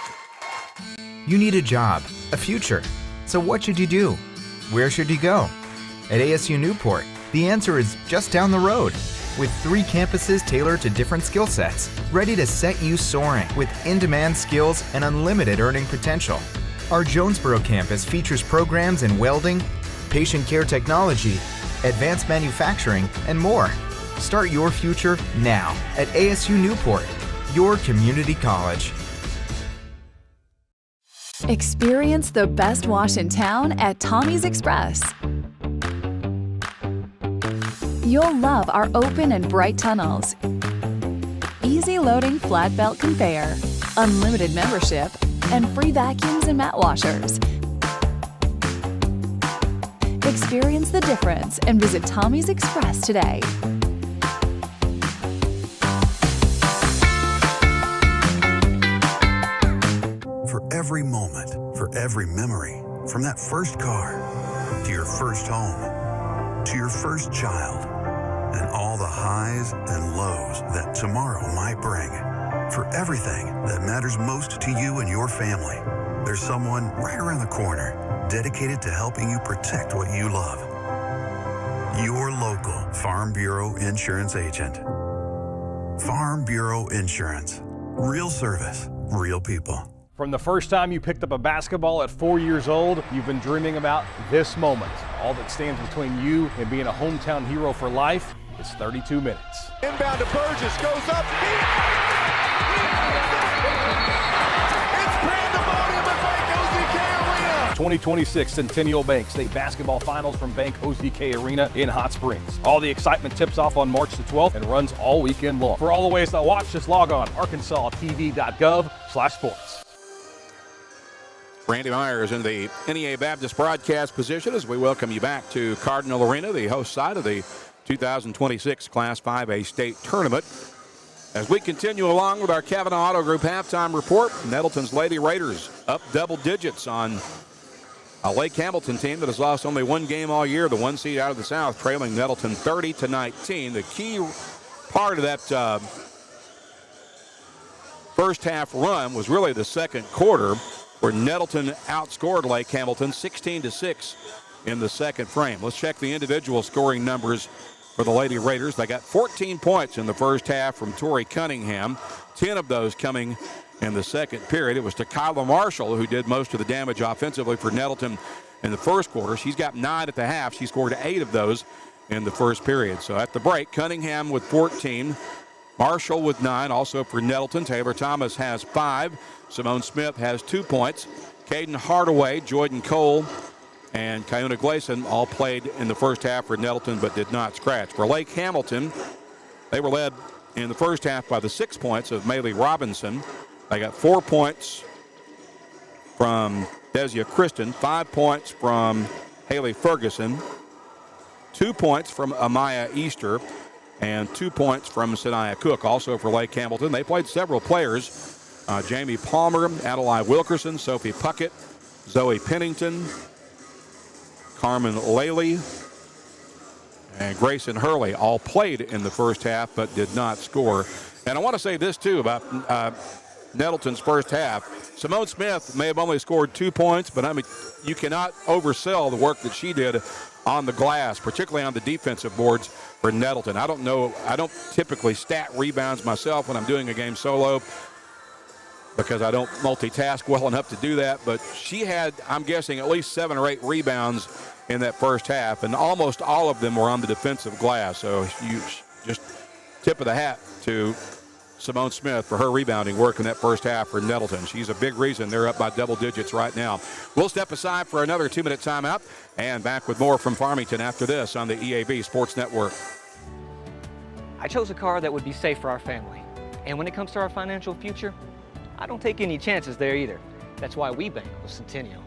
You need a job, a future. So what should you do? Where should you go? At ASU Newport, the answer is just down the road. With 3 campuses tailored to different skill sets, ready to set you soaring with in-demand skills and unlimited earning potential. Our Jonesboro campus features programs in welding, patient care technology, advanced manufacturing, and more. Start your future now at ASU Newport, your community college. Experience the best wash in town at Tommy's Express. You'll love our open and bright tunnels, easy loading flat belt conveyor, unlimited membership, and free vacuums and mat washers. Experience the difference and visit Tommy's Express today. For every moment, for every memory, from that first car to your first home to your first child, and all the highs and lows that tomorrow might bring. For everything that matters most to you and your family, there's someone right around the corner dedicated to helping you protect what you love. Your local Farm Bureau Insurance agent. Farm Bureau Insurance. Real service, real people. From the first time you picked up a basketball at 4 years old, you've been dreaming about this moment. All that stands between you and being a hometown hero for life is 32 minutes. Inbound to Burgess, goes up. It's pandemonium at Bank OZK Arena. 2026 Centennial Bank State Basketball Finals from Bank OZK Arena in Hot Springs. All the excitement tips off on March the 12th and runs all weekend long. For all the ways to watch, just log on arkansastv.gov/sports. Randy Myers in the NEA Baptist broadcast position as we welcome you back to Cardinal Arena, the host side of the 2026 Class 5A state tournament. As we continue along with our Kavanaugh Auto Group halftime report, Nettleton's Lady Raiders up double digits on a Lake Hamilton team that has lost only one game all year, the one seed out of the South, trailing Nettleton 30-19. The key part of that first half run was really the second quarter, where Nettleton outscored Lake Hamilton 16-6 in the second frame. Let's check the individual scoring numbers for the Lady Raiders. They got 14 points in the first half from Tori Cunningham, 10 of those coming in the second period. It was to Kyla Marshall who did most of the damage offensively for Nettleton in the first quarter. She's got 9 at the half. She scored 8 of those in the first period. So at the break, Cunningham with 14, Marshall with 9, also for Nettleton. Taylor Thomas has 5. Simone Smith has 2 points. Caden Hardaway, Jordan Cole, and Kiona Gleason all played in the first half for Nettleton but did not scratch. For Lake Hamilton, they were led in the first half by the 6 points of Maylee Robinson. They got 4 points from Desia Kristen, 5 points from Haley Ferguson, 2 points from Amaya Easter, and 2 points from Sanaya Cook. Also for Lake Hamilton, they played several players. Jamie Palmer, Adelaide Wilkerson, Sophie Puckett, Zoe Pennington, Carmen Laley, and Grayson Hurley all played in the first half but did not score. And I want to say this too about Nettleton's first half. Simone Smith may have only scored 2 points, but I mean, you cannot oversell the work that she did on the glass, particularly on the defensive boards for Nettleton. I don't typically stat rebounds myself when I'm doing a game solo, because I don't multitask well enough to do that, but she had, I'm guessing, at least 7 or 8 rebounds in that first half, and almost all of them were on the defensive glass. So you just tip of the hat to Simone Smith for her rebounding work in that first half for Nettleton. She's a big reason they're up by double digits right now. We'll step aside for another 2-minute timeout and back with more from Farmington after this on the EAB Sports Network. I chose a car that would be safe for our family. And when it comes to our financial future, I don't take any chances there either. That's why we bank with Centennial.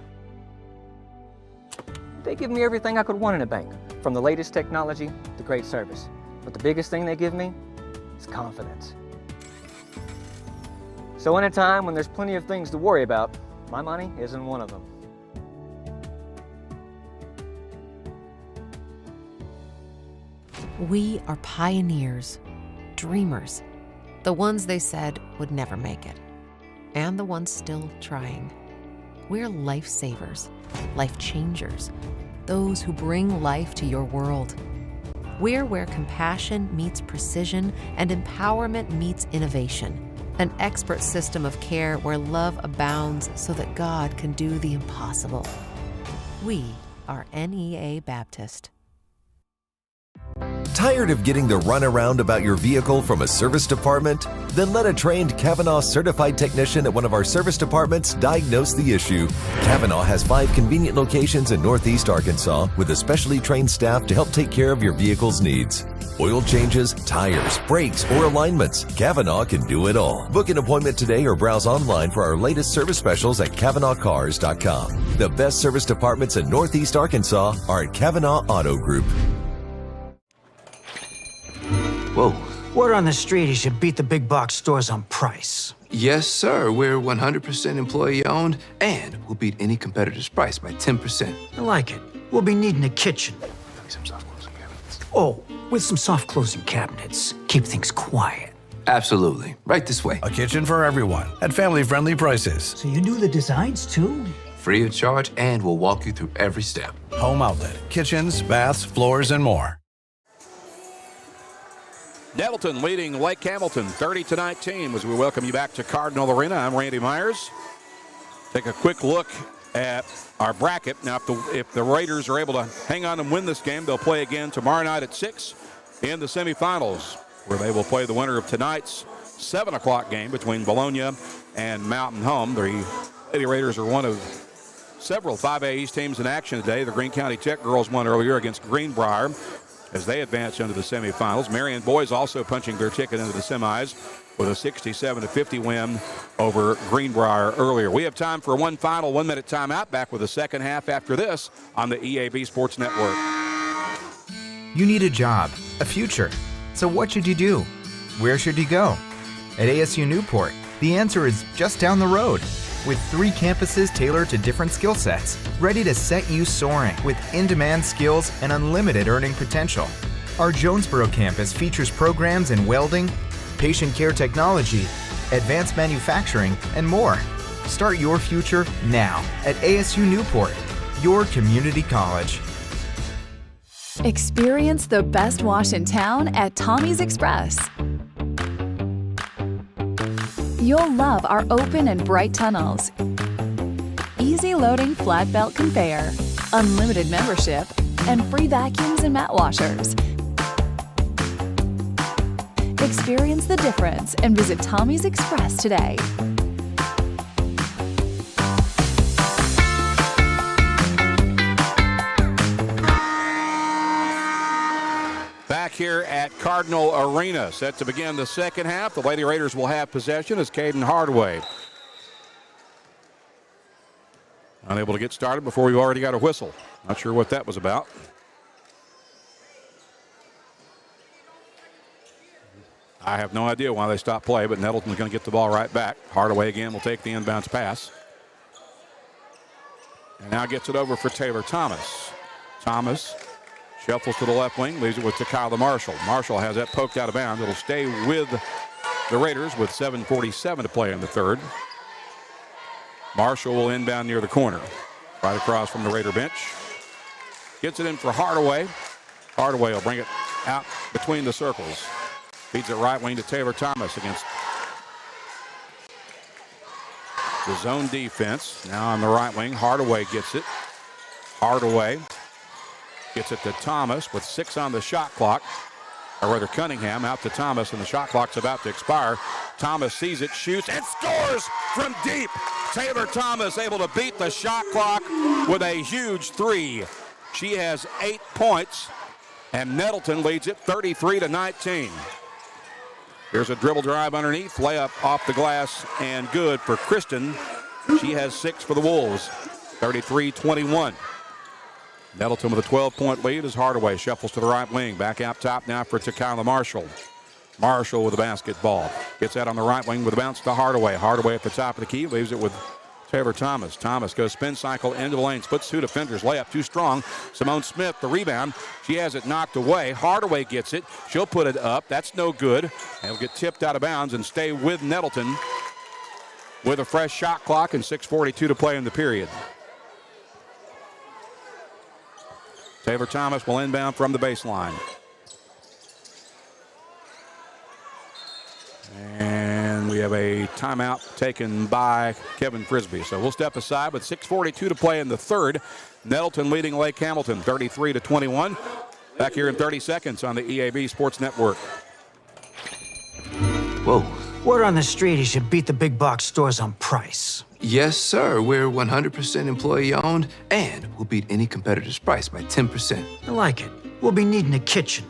They give me everything I could want in a bank, from the latest technology to great service. But the biggest thing they give me is confidence. So in a time when there's plenty of things to worry about, my money isn't one of them. We are pioneers, dreamers, the ones they said would never make it, and the ones still trying. We're lifesavers, life changers, those who bring life to your world. We're where compassion meets precision and empowerment meets innovation. An expert system of care where love abounds so that God can do the impossible. We are NEA Baptist. Tired of getting the runaround about your vehicle from a service department? Then let a trained Kavanaugh certified technician at one of our service departments diagnose the issue. Kavanaugh has 5 convenient locations in Northeast Arkansas with a specially trained staff to help take care of your vehicle's needs. Oil changes, tires, brakes, or alignments. Kavanaugh can do it all. Book an appointment today or browse online for our latest service specials at KavanaughCars.com. The best service departments in Northeast Arkansas are at Kavanaugh Auto Group. Whoa. Word on the street he should beat the big box stores on price. Yes, sir. We're 100% employee owned, and we'll beat any competitor's price by 10%. I like it. We'll be needing a kitchen. Some soft closing cabinets. Oh, with some soft closing cabinets. Keep things quiet. Absolutely. Right this way. A kitchen for everyone at family-friendly prices. So you do the designs too? Free of charge, and we'll walk you through every step. Home Outlet. Kitchens, baths, floors, and more. Nettleton leading Lake Hamilton 30-19 as we welcome you back to Cardinal Arena. I'm Randy Myers. Take a quick look at our bracket. Now, if the Raiders are able to hang on and win this game, they'll play again tomorrow night at 6 in the semifinals, where they will play the winner of tonight's 7 o'clock game between Bologna and Mountain Home. The Lady Raiders are one of several 5A East teams in action today. The Greene County Tech girls won earlier against Greenbrier as they advance into the semifinals. Marion boys also punching their ticket into the semis with a 67-50 win over Greenbrier earlier. We have time for one final 1-minute timeout. Back with the second half after this on the EAB Sports Network. You need a job, a future. So what should you do? Where should you go? At ASU Newport, the answer is just down the road. With 3 campuses tailored to different skill sets, ready to set you soaring with in-demand skills and unlimited earning potential. Our Jonesboro campus features programs in welding, patient care technology, advanced manufacturing, and more. Start your future now at ASU Newport, your community college. Experience the best wash in town at Tommy's Express. You'll love our open and bright tunnels, easy loading flat belt conveyor, unlimited membership, and free vacuums and mat washers. Experience the difference and visit Tommy's Express today. Back here at Cardinal Arena, set to begin the second half. The Lady Raiders will have possession as Caden Hardaway unable to get started before we've already got a whistle. Not sure what that was about. I have no idea why they stopped play, but Nettleton's going to get the ball right back. Hardaway again will take the inbounds pass. And now gets it over for Taylor Thomas. Thomas shuffles to the left wing, leaves it with Kyla Marshall. Marshall has that poked out of bounds. It'll stay with the Raiders with 7:47 to play in the third. Marshall will inbound near the corner, right across from the Raider bench. Gets it in for Hardaway. Hardaway will bring it out between the circles. Feeds it right wing to Taylor Thomas against the zone defense. Now on the right wing, Hardaway gets it. Hardaway gets it to Thomas with 6 on the shot clock. Or rather, Cunningham out to Thomas, and the shot clock's about to expire. Thomas sees it, shoots, and scores from deep. Taylor Thomas able to beat the shot clock with a huge 3. She has 8 points, and Nettleton leads it 33-19. Here's a dribble drive underneath, layup off the glass, and good for Kristen. She has 6 for the Wolves, 33-21. Nettleton with a 12-point lead as Hardaway shuffles to the right wing. Back out top now for Kyla Marshall. Marshall with the basketball. Gets that on the right wing with a bounce to Hardaway. Hardaway at the top of the key, leaves it with Taylor Thomas. Thomas goes spin cycle into the lane, splits 2 defenders, layup too strong. Simone Smith, the rebound. She has it knocked away. Hardaway gets it. She'll put it up. That's no good. And it'll get tipped out of bounds and stay with Nettleton with a fresh shot clock and 6:42 to play in the period. Taylor Thomas will inbound from the baseline. And we have a timeout taken by Kevin Frisbee. So we'll step aside with 6:42 to play in the third. Nettleton leading Lake Hamilton 33-21. Back here in 30 seconds on the EAB Sports Network. Whoa. Word on the street he should beat the big box stores on price. Yes, sir. We're 100% employee owned, and we'll beat any competitor's price by 10%. I like it. We'll be needing a kitchen.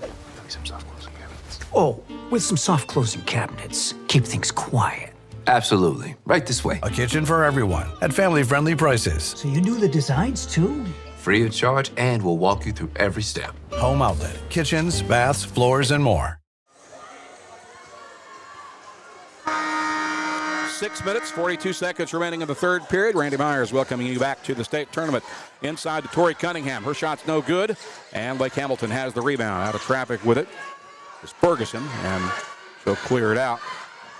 Some soft closing cabinets. Oh, with some soft closing cabinets. Keep things quiet. Absolutely. Right this way. A kitchen for everyone at family-friendly prices. So you do the designs too? Free of charge, and we'll walk you through every step. Home Outlet. Kitchens, baths, floors, and more. 6 minutes, 42 seconds remaining in the third period. Randy Myers welcoming you back to the state tournament. Inside to Tori Cunningham. Her shot's no good. And Lake Hamilton has the rebound. Out of traffic with it is Ferguson. And she'll clear it out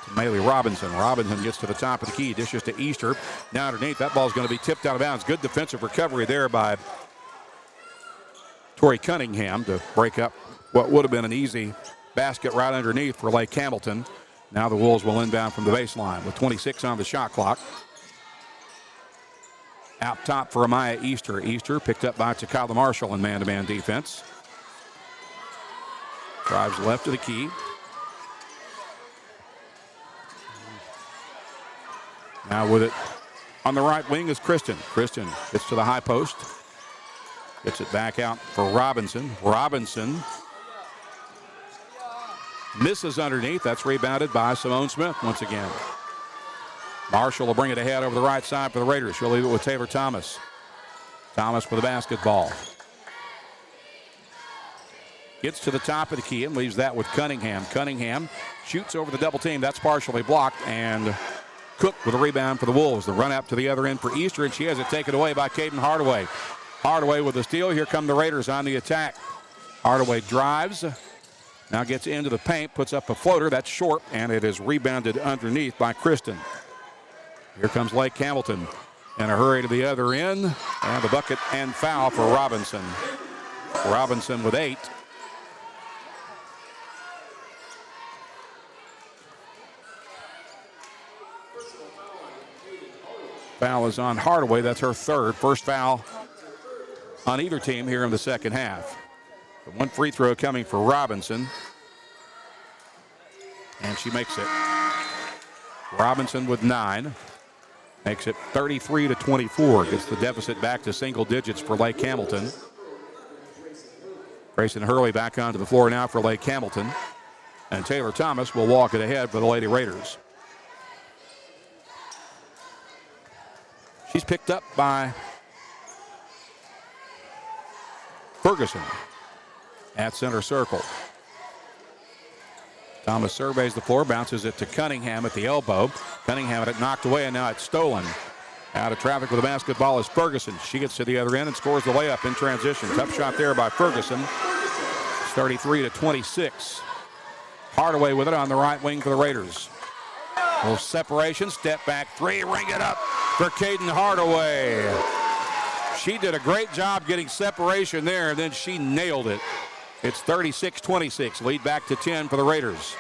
to Maylee Robinson. Robinson gets to the top of the key. Dishes to Easter. Now underneath. That ball's going to be tipped out of bounds. Good defensive recovery there by Tori Cunningham to break up what would have been an easy basket right underneath for Lake Hamilton. Now the Wolves will inbound from the baseline with 26 on the shot clock. Out top for Amaya Easter. Easter picked up by Kyla Marshall in man-to-man defense. Drives left to the key. Now with it on the right wing is Kristen. Kristen gets to the high post. Gets it back out for Robinson. Robinson misses underneath. That's rebounded by Simone Smith once again. Marshall will bring it ahead over the right side for the Raiders. She'll leave it with Taylor Thomas. Thomas with the basketball. Gets to the top of the key and leaves that with Cunningham. Cunningham shoots over the double team. That's partially blocked. And Cook with a rebound for the Wolves. The run up to the other end for Easter, and she has it taken away by Caden Hardaway. Hardaway with the steal. Here come the Raiders on the attack. Hardaway drives. Now gets into the paint, puts up a floater. That's short, and it is rebounded underneath by Kristen. Here comes Lake Hamilton in a hurry to the other end. And the bucket and foul for Robinson. Robinson with 8. Foul is on Hardaway. That's her third. First foul on either team here in the second half. The one free throw coming for Robinson. And she makes it. Robinson with 9. Makes it 33-24. Gets the deficit back to single digits for Lake Hamilton. Grayson Hurley back onto the floor now for Lake Hamilton. And Taylor Thomas will walk it ahead for the Lady Raiders. She's picked up by Ferguson at center circle. Thomas surveys the floor, bounces it to Cunningham at the elbow. Cunningham had it knocked away, and now it's stolen. Out of traffic with the basketball is Ferguson. She gets to the other end and scores the layup in transition. Tough shot there by Ferguson. It's 33-26. Hardaway with it on the right wing for the Raiders. A little separation, step back three, ring it up for Caden Hardaway. She did a great job getting separation there, and then she nailed it. It's 36-26, lead back to 10 for the Raiders.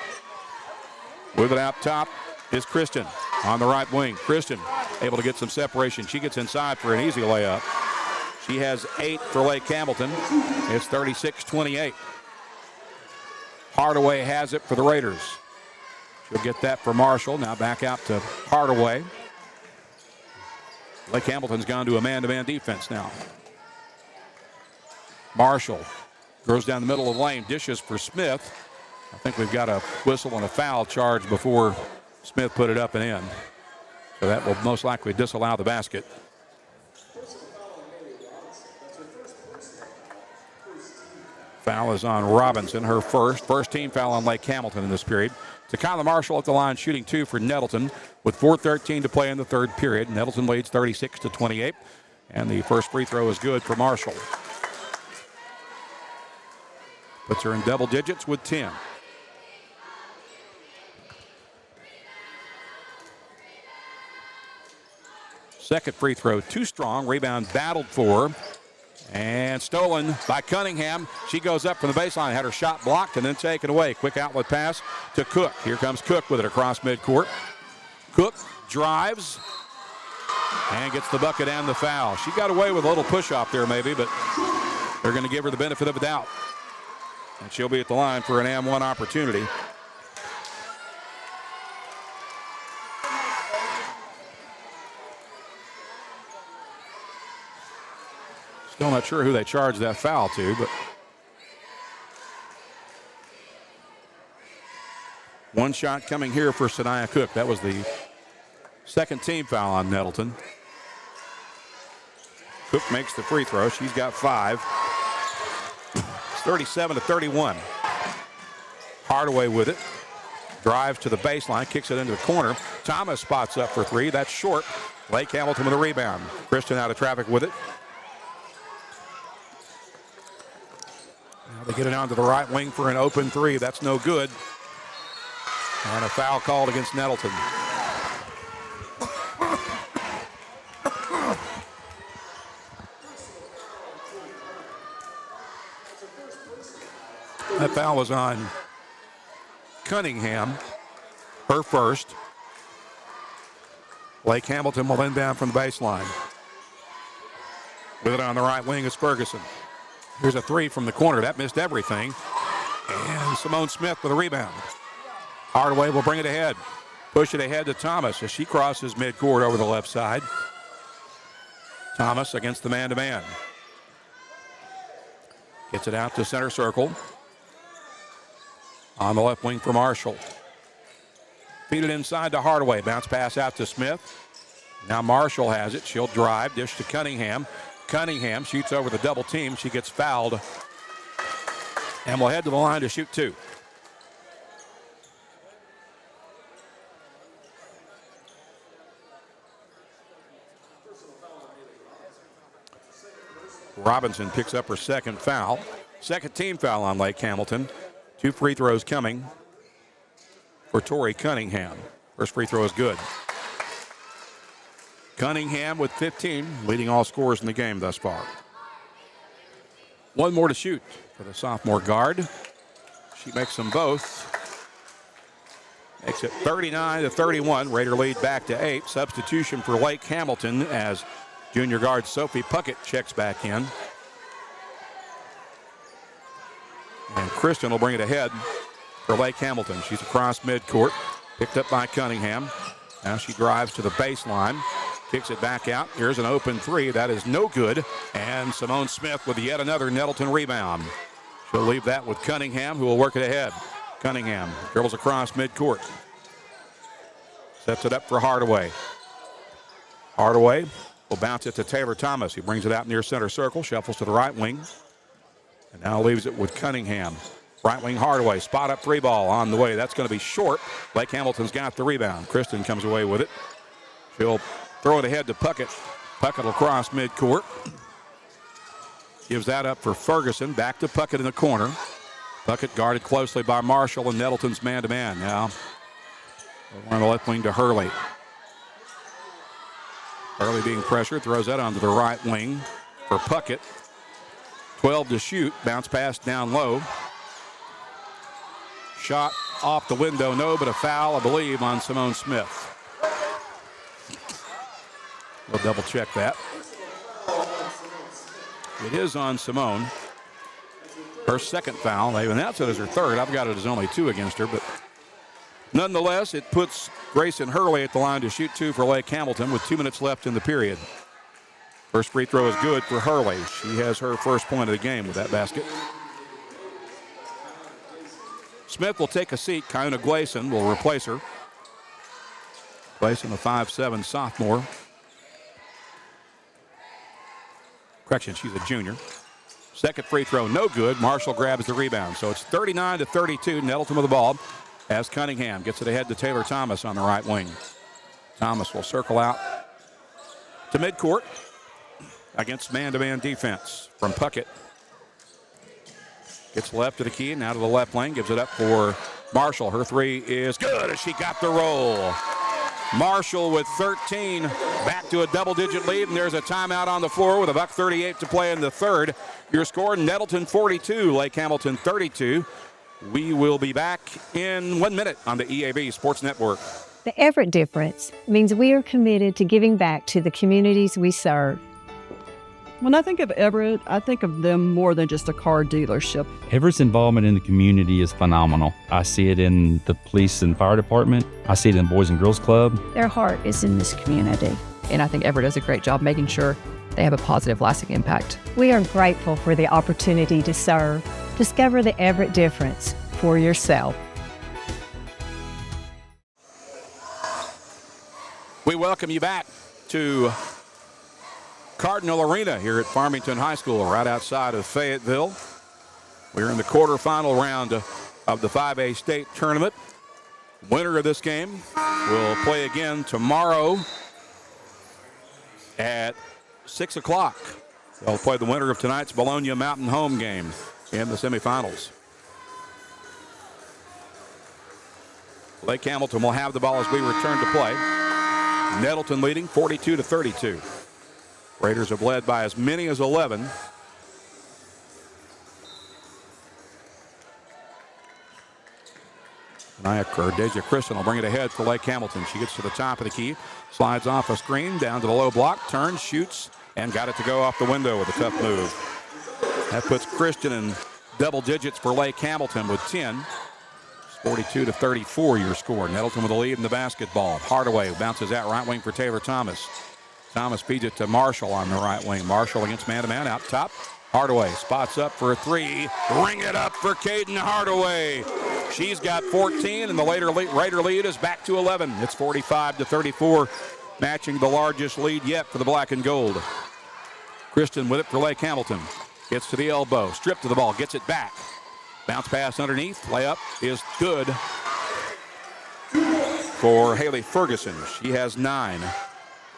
With it out top is Kristen on the right wing. Kristen able to get some separation. She gets inside for an easy layup. She has 8 for Lake Hamilton. It's 36-28. Hardaway has it for the Raiders. She'll get that for Marshall. Now back out to Hardaway. Lake Hamilton's gone to a man-to-man defense now. Marshall goes down the middle of the lane, dishes for Smith. I think we've got a whistle and a foul charge before Smith put it up and in. So that will most likely disallow the basket. Foul is on Robinson, her first team foul on Lake Hamilton in this period. Takala Marshall at the line shooting 2 for Nettleton with 4:13 to play in the third period. Nettleton leads 36-28, and the first free throw is good for Marshall. Puts her in double digits with 10. Second free throw too strong. Rebound battled for. And stolen by Cunningham. She goes up from the baseline, had her shot blocked and then taken away. Quick outlet pass to Cook. Here comes Cook with it across midcourt. Cook drives and gets the bucket and the foul. She got away with a little push-off there maybe, but they're going to give her the benefit of the doubt. And she'll be at the line for an M1 opportunity. Still not sure who they charged that foul to, but one shot coming here for Sanaya Cook. That was the second team foul on Nettleton. Cook makes the free throw. She's got 5. It's 37-31. Hardaway with it. Drives to the baseline, kicks it into the corner. Thomas spots up for 3. That's short. Lake Hamilton with a rebound. Kristen out of traffic with it. Now they get it onto the right wing for an open 3. That's no good. And a foul called against Nettleton. That foul was on Cunningham, her first. Lake Hamilton will inbound from the baseline. With it on the right wing is Ferguson. Here's a 3 from the corner. That missed everything. And Simone Smith with a rebound. Hardaway will bring it ahead. Push it ahead to Thomas as she crosses midcourt over the left side. Thomas against the man-to-man. Gets it out to center circle. On the left wing for Marshall. Feed it inside to Hardaway. Bounce pass out to Smith. Now Marshall has it. She'll drive. Dish to Cunningham. Cunningham shoots over the double team. She gets fouled And will head to the line to shoot 2. Robinson picks up her second foul. Second team foul on Lake Hamilton. 2 free throws coming for Tori Cunningham. First free throw is good. Cunningham with 15, leading all scorers in the game thus far. 1 more to shoot for the sophomore guard. She makes them both. Makes it 39-31. Raider lead back to 8. Substitution for Lake Hamilton as junior guard Sophie Puckett checks back in. And Kristen will bring it ahead for Lake Hamilton. She's across midcourt. Picked up by Cunningham. Now she drives to the baseline. Kicks it back out. Here's an open 3. That is no good. And Simone Smith with yet another Nettleton rebound. She'll leave that with Cunningham, who will work it ahead. Cunningham dribbles across midcourt. Sets it up for Hardaway. Hardaway will bounce it to Taylor Thomas. He brings it out near center circle. Shuffles to the right wing. And now leaves it with Cunningham. Right wing Hardaway. Spot up 3 ball on the way. That's going to be short. Lake Hamilton's got the rebound. Kristen comes away with it. She'll throw it ahead to Puckett. Puckett will cross midcourt. Gives that up for Ferguson. Back to Puckett in the corner. Puckett guarded closely by Marshall and Nettleton's man-to-man. Now, on the left wing to Hurley. Hurley being pressured. Throws that onto the right wing for Puckett. 12 to shoot. Bounce pass down low. Shot off the window. No, but a foul, I believe, on Simone Smith. We'll double check that. It is on Simone. Her second foul. They announced it as her third. I've got it as only 2 against her, but nonetheless, it puts Grayson Hurley at the line to shoot 2 for Lake Hamilton with 2 minutes left in the period. First free throw is good for Hurley. She has her first point of the game with that basket. Smith will take a seat. Kiona Gleason will replace her. Gleason, a 5'7" sophomore. Correction, she's a junior. Second free throw, no good. Marshall grabs the rebound. So it's 39-32. Nettleton with the ball as Cunningham gets it ahead to Taylor Thomas on the right wing. Thomas will circle out to midcourt against man-to-man defense from Puckett. Gets left to the key, now to the left lane. Gives it up for Marshall. Her 3 is good as she got the roll. Marshall with 13, back to a double-digit lead, and there's a timeout on the floor with $1:38 to play in the third. Your score, Nettleton 42, Lake Hamilton 32. We will be back in 1 minute on the EAB Sports Network. The Everett difference means we are committed to giving back to the communities we serve. When I think of Everett, I think of them more than just a car dealership. Everett's involvement in the community is phenomenal. I see it in the police and fire department. I see it in the Boys and Girls Club. Their heart is in this community. And I think Everett does a great job making sure they have a positive, lasting impact. We are grateful for the opportunity to serve. Discover the Everett difference for yourself. We welcome you back to Cardinal Arena here at Farmington High School, right outside of Fayetteville. We're in the quarterfinal round of the 5A state tournament. Winner of this game will play again tomorrow at 6 o'clock. They'll play the winner of tonight's Bologna Mountain home game in the semifinals. Lake Hamilton will have the ball as we return to play. Nettleton leading 42-32. Raiders have led by as many as 11. Deja Kristen will bring it ahead for Lake Hamilton. She gets to the top of the key, slides off a screen, down to the low block, turns, shoots, and got it to go off the window with a tough move. That puts Christian in double digits for Lake Hamilton with 10. 42-34 your score. Nettleton with the lead in the basketball. Hardaway bounces out right wing for Taylor Thomas. Thomas feeds it to Marshall on the right wing. Marshall against man-to-man out top. Hardaway spots up for a 3. Ring it up for Caden Hardaway. She's got 14, and the Raider lead is back to 11. It's 45-34, matching the largest lead yet for the black and gold. Kristen with it for Lake Hamilton. Gets to the elbow, stripped to the ball, gets it back. Bounce pass underneath. Layup is good for Haley Ferguson. She has 9.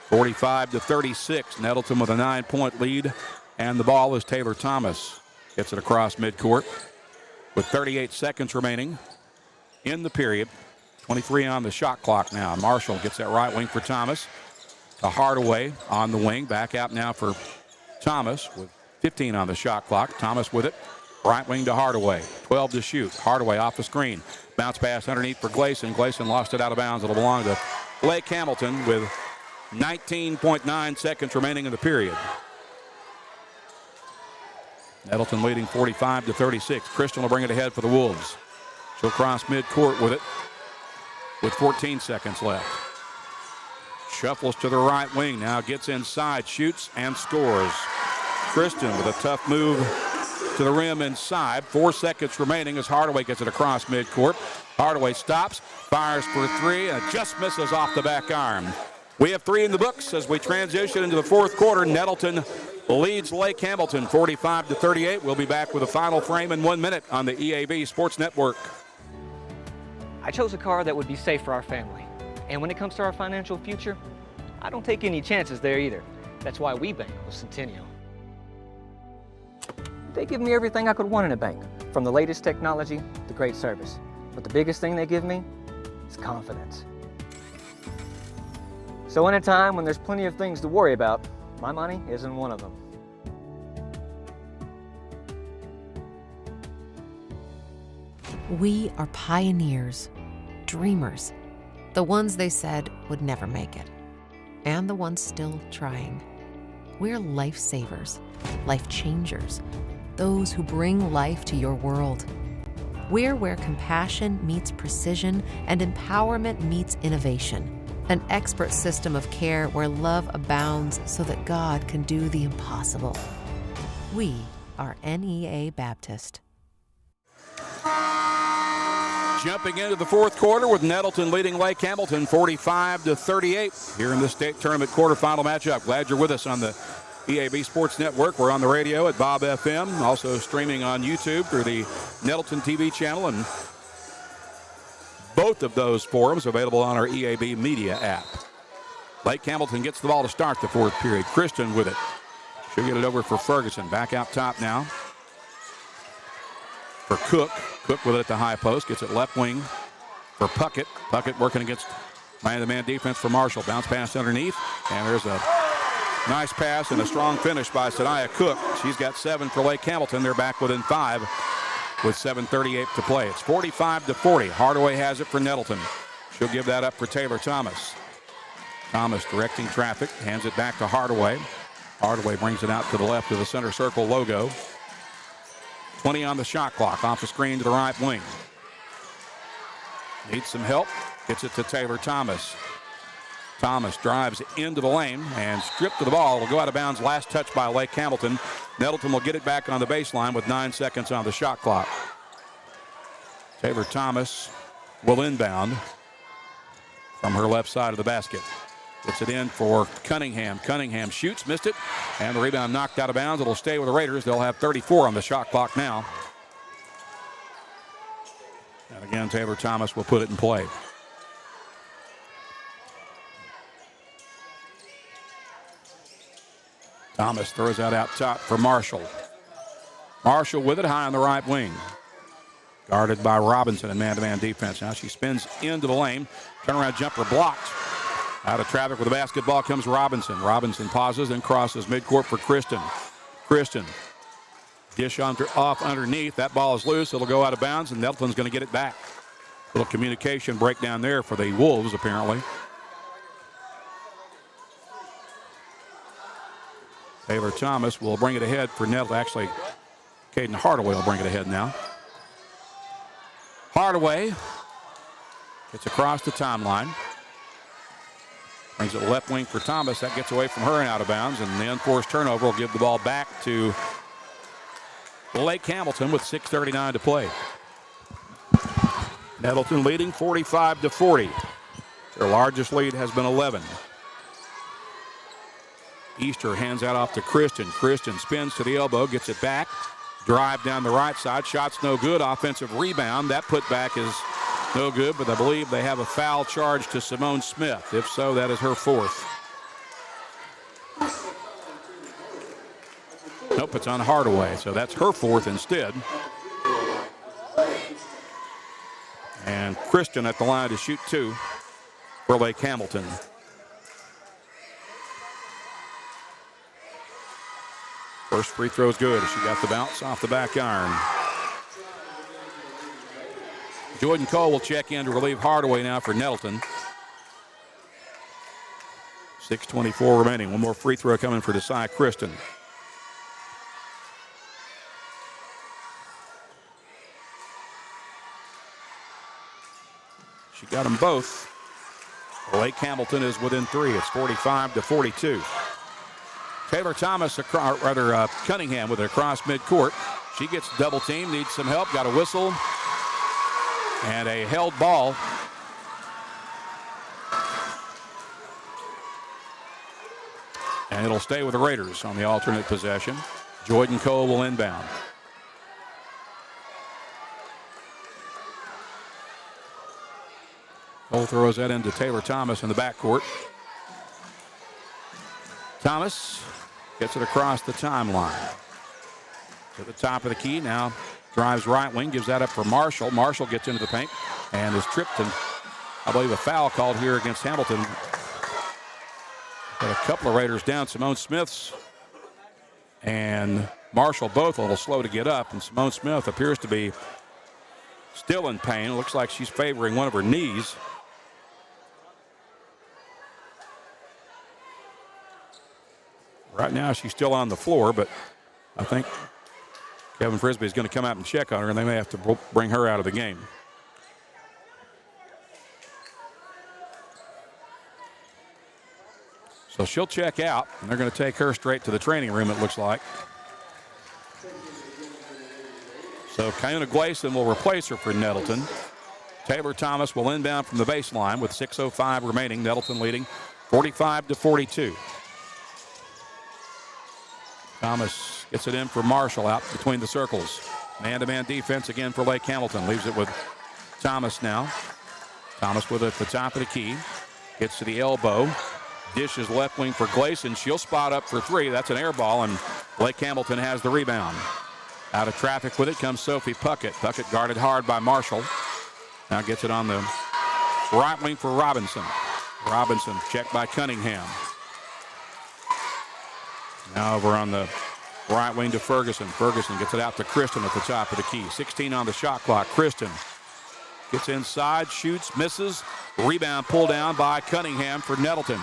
45-36. Nettleton with a 9-point lead. And the ball is Taylor Thomas. Gets it across midcourt with 38 seconds remaining in the period. 23 on the shot clock now. Marshall gets that right wing for Thomas. To Hardaway on the wing. Back out now for Thomas with 15 on the shot clock. Thomas with it. Right wing to Hardaway. 12 to shoot. Hardaway off the screen. Bounce pass underneath for Gleason. Gleason lost it out of bounds. It'll belong to Lake Hamilton with 19.9 seconds remaining in the period. Nettleton leading 45-36. Christian will bring it ahead for the Wolves. She'll cross midcourt with it with 14 seconds left. Shuffles to the right wing. Now gets inside, shoots, and scores. Christian with a tough move to the rim inside. 4 seconds remaining as Hardaway gets it across midcourt. Hardaway stops, fires for 3, and just misses off the back arm. We have 3 in the books as we transition into the fourth quarter. Nettleton leads Lake Hamilton 45-38. We'll be back with a final frame in 1 minute on the EAB Sports Network. I chose a car that would be safe for our family. And when it comes to our financial future, I don't take any chances there either. That's why we bank with Centennial. They give me everything I could want in a bank, from the latest technology to great service. But the biggest thing they give me is confidence. So in a time when there's plenty of things to worry about, my money isn't one of them. We are pioneers, dreamers, the ones they said would never make it, and the ones still trying. We're lifesavers, life changers, those who bring life to your world. We're where compassion meets precision and empowerment meets innovation. An expert system of care where love abounds so that God can do the impossible. We are NEA Baptist. Jumping into the fourth quarter with Nettleton leading Lake Hamilton 45-38 here in the state tournament quarterfinal matchup. Glad you're with us on the EAB Sports Network. We're on the radio at Bob FM, also streaming on YouTube through the Nettleton TV channel, and both of those forums available on our EAB Media app. Lake Hamilton gets the ball to start the fourth period. Christian with it. She'll get it over for Ferguson. Back out top now for Cook. Cook with it at the high post. Gets it left wing for Puckett. Puckett working against man-to-man defense for Marshall. Bounce pass underneath. And there's a nice pass and a strong finish by Sanaya Cook. She's got 7 for Lake Hamilton. They're back within 5 with 7:38 to play. It's 45-40. Hardaway has it for Nettleton. She'll give that up for Taylor Thomas. Thomas directing traffic. Hands it back to Hardaway. Hardaway brings it out to the left of the center circle logo. 20 on the shot clock. Off the screen to the right wing. Needs some help. Gets it to Taylor Thomas. Thomas drives into the lane and stripped to the ball. Will go out of bounds. Last touch by Lake Hamilton. Nettleton will get it back on the baseline with 9 seconds on the shot clock. Taylor Thomas will inbound from her left side of the basket. Gets it in for Cunningham. Cunningham shoots, missed it, and the rebound knocked out of bounds. It'll stay with the Raiders. They'll have 34 on the shot clock now. And again, Taylor Thomas will put it in play. Thomas throws that out top for Marshall. Marshall with it high on the right wing. Guarded by Robinson in man-to-man defense. Now she spins into the lane. Turnaround jumper blocked. Out of traffic with the basketball comes Robinson. Robinson pauses and crosses midcourt for Kristen. Kristen. Dish off underneath. That ball is loose. It'll go out of bounds, and Nettleton's going to get it back. Little communication breakdown there for the Wolves, apparently. Taylor Thomas will bring it ahead for Nettleton. Actually, Caden Hardaway will bring it ahead now. Hardaway gets across the timeline. Brings it left wing for Thomas. That gets away from her and out of bounds. And the unforced turnover will give the ball back to Lake Hamilton with 6:39 to play. Nettleton leading 45-40. Their largest lead has been 11. Easter hands that off to Christian. Christian spins to the elbow, gets it back. drive down the right side. Shot's no good. Offensive rebound. That putback is no good, but I believe they have a foul charge to Simone Smith. If so, that is her fourth. Nope, it's on Hardaway, so that's her fourth instead. And Christian at the line to shoot two for Lake Hamilton. First free throw is good. She got the bounce off the back iron. Jordan Cole will check in to relieve Hardaway now for Nettleton. 6:24 remaining. One more free throw coming for Desai Christian. She got them both. Lake Hamilton is within three. It's 45-42. Taylor Thomas, Cunningham with it across midcourt. She gets double teamed, needs some help, got a whistle, and a held ball. And it'll stay with the Raiders on the alternate possession. Jordan Cole will inbound. Cole throws that into Taylor Thomas in the backcourt. Thomas gets it across the timeline. To the top of the key now. Drives right wing, gives that up for Marshall. Marshall gets into the paint and is tripped, and I believe a foul called here against Hamilton. Got a couple of Raiders down. Simone Smith's and Marshall both a little slow to get up, and Simone Smith appears to be still in pain. It looks like she's favoring one of her knees. Right now she's still on the floor, but I think Kevin Frisbee is going to come out and check on her, and they may have to bring her out of the game. So she'll check out, and they're going to take her straight to the training room, it looks like. So Kiona Gleason will replace her for Nettleton. Taylor Thomas will inbound from the baseline with 6:05 remaining. Nettleton leading 45-42. Thomas gets it in for Marshall out between the circles. Man-to-man defense again for Lake Hamilton. Leaves it with Thomas now. Thomas with it at the top of the key. Gets to the elbow. Dishes left wing for Gleason. She'll spot up for three. That's an air ball, and Lake Hamilton has the rebound. Out of traffic with it comes Sophie Puckett. Puckett guarded hard by Marshall. Now gets it on the right wing for Robinson. Robinson checked by Cunningham. Now over on the right wing to Ferguson. Ferguson gets it out to Kristen at the top of the key. 16 on the shot clock. Kristen gets inside, shoots, misses. Rebound pulled down by Cunningham for Nettleton.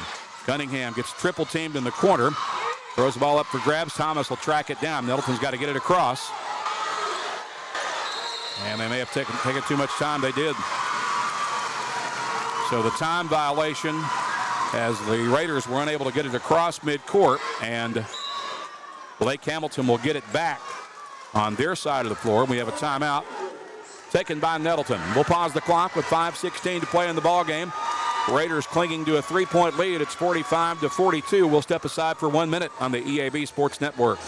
Cunningham gets triple teamed in the corner. Throws the ball up for grabs. Thomas will track it down. Nettleton's got to get it across. And they may have taken too much time. They did. So the time violation as the Raiders were unable to get it across midcourt, and Lake Hamilton will get it back on their side of the floor. We have a timeout taken by Nettleton. We'll pause the clock with 5:16 to play in the ball game. Raiders clinging to a 3-point lead. It's 45-42. We'll step aside for 1 minute on the EAB Sports Network.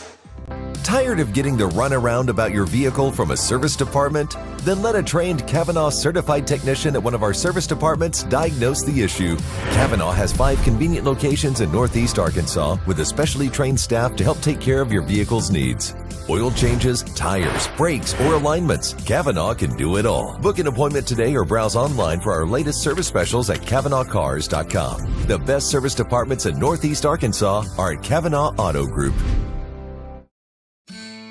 Tired of getting the runaround about your vehicle from a service department? Then let a trained Kavanaugh certified technician at one of our service departments diagnose the issue. Kavanaugh has 5 convenient locations in Northeast Arkansas with a specially trained staff to help take care of your vehicle's needs. Oil changes, tires, brakes, or alignments. Kavanaugh can do it all. Book an appointment today or browse online for our latest service specials at KavanaughCars.com. The best service departments in Northeast Arkansas are at Kavanaugh Auto Group.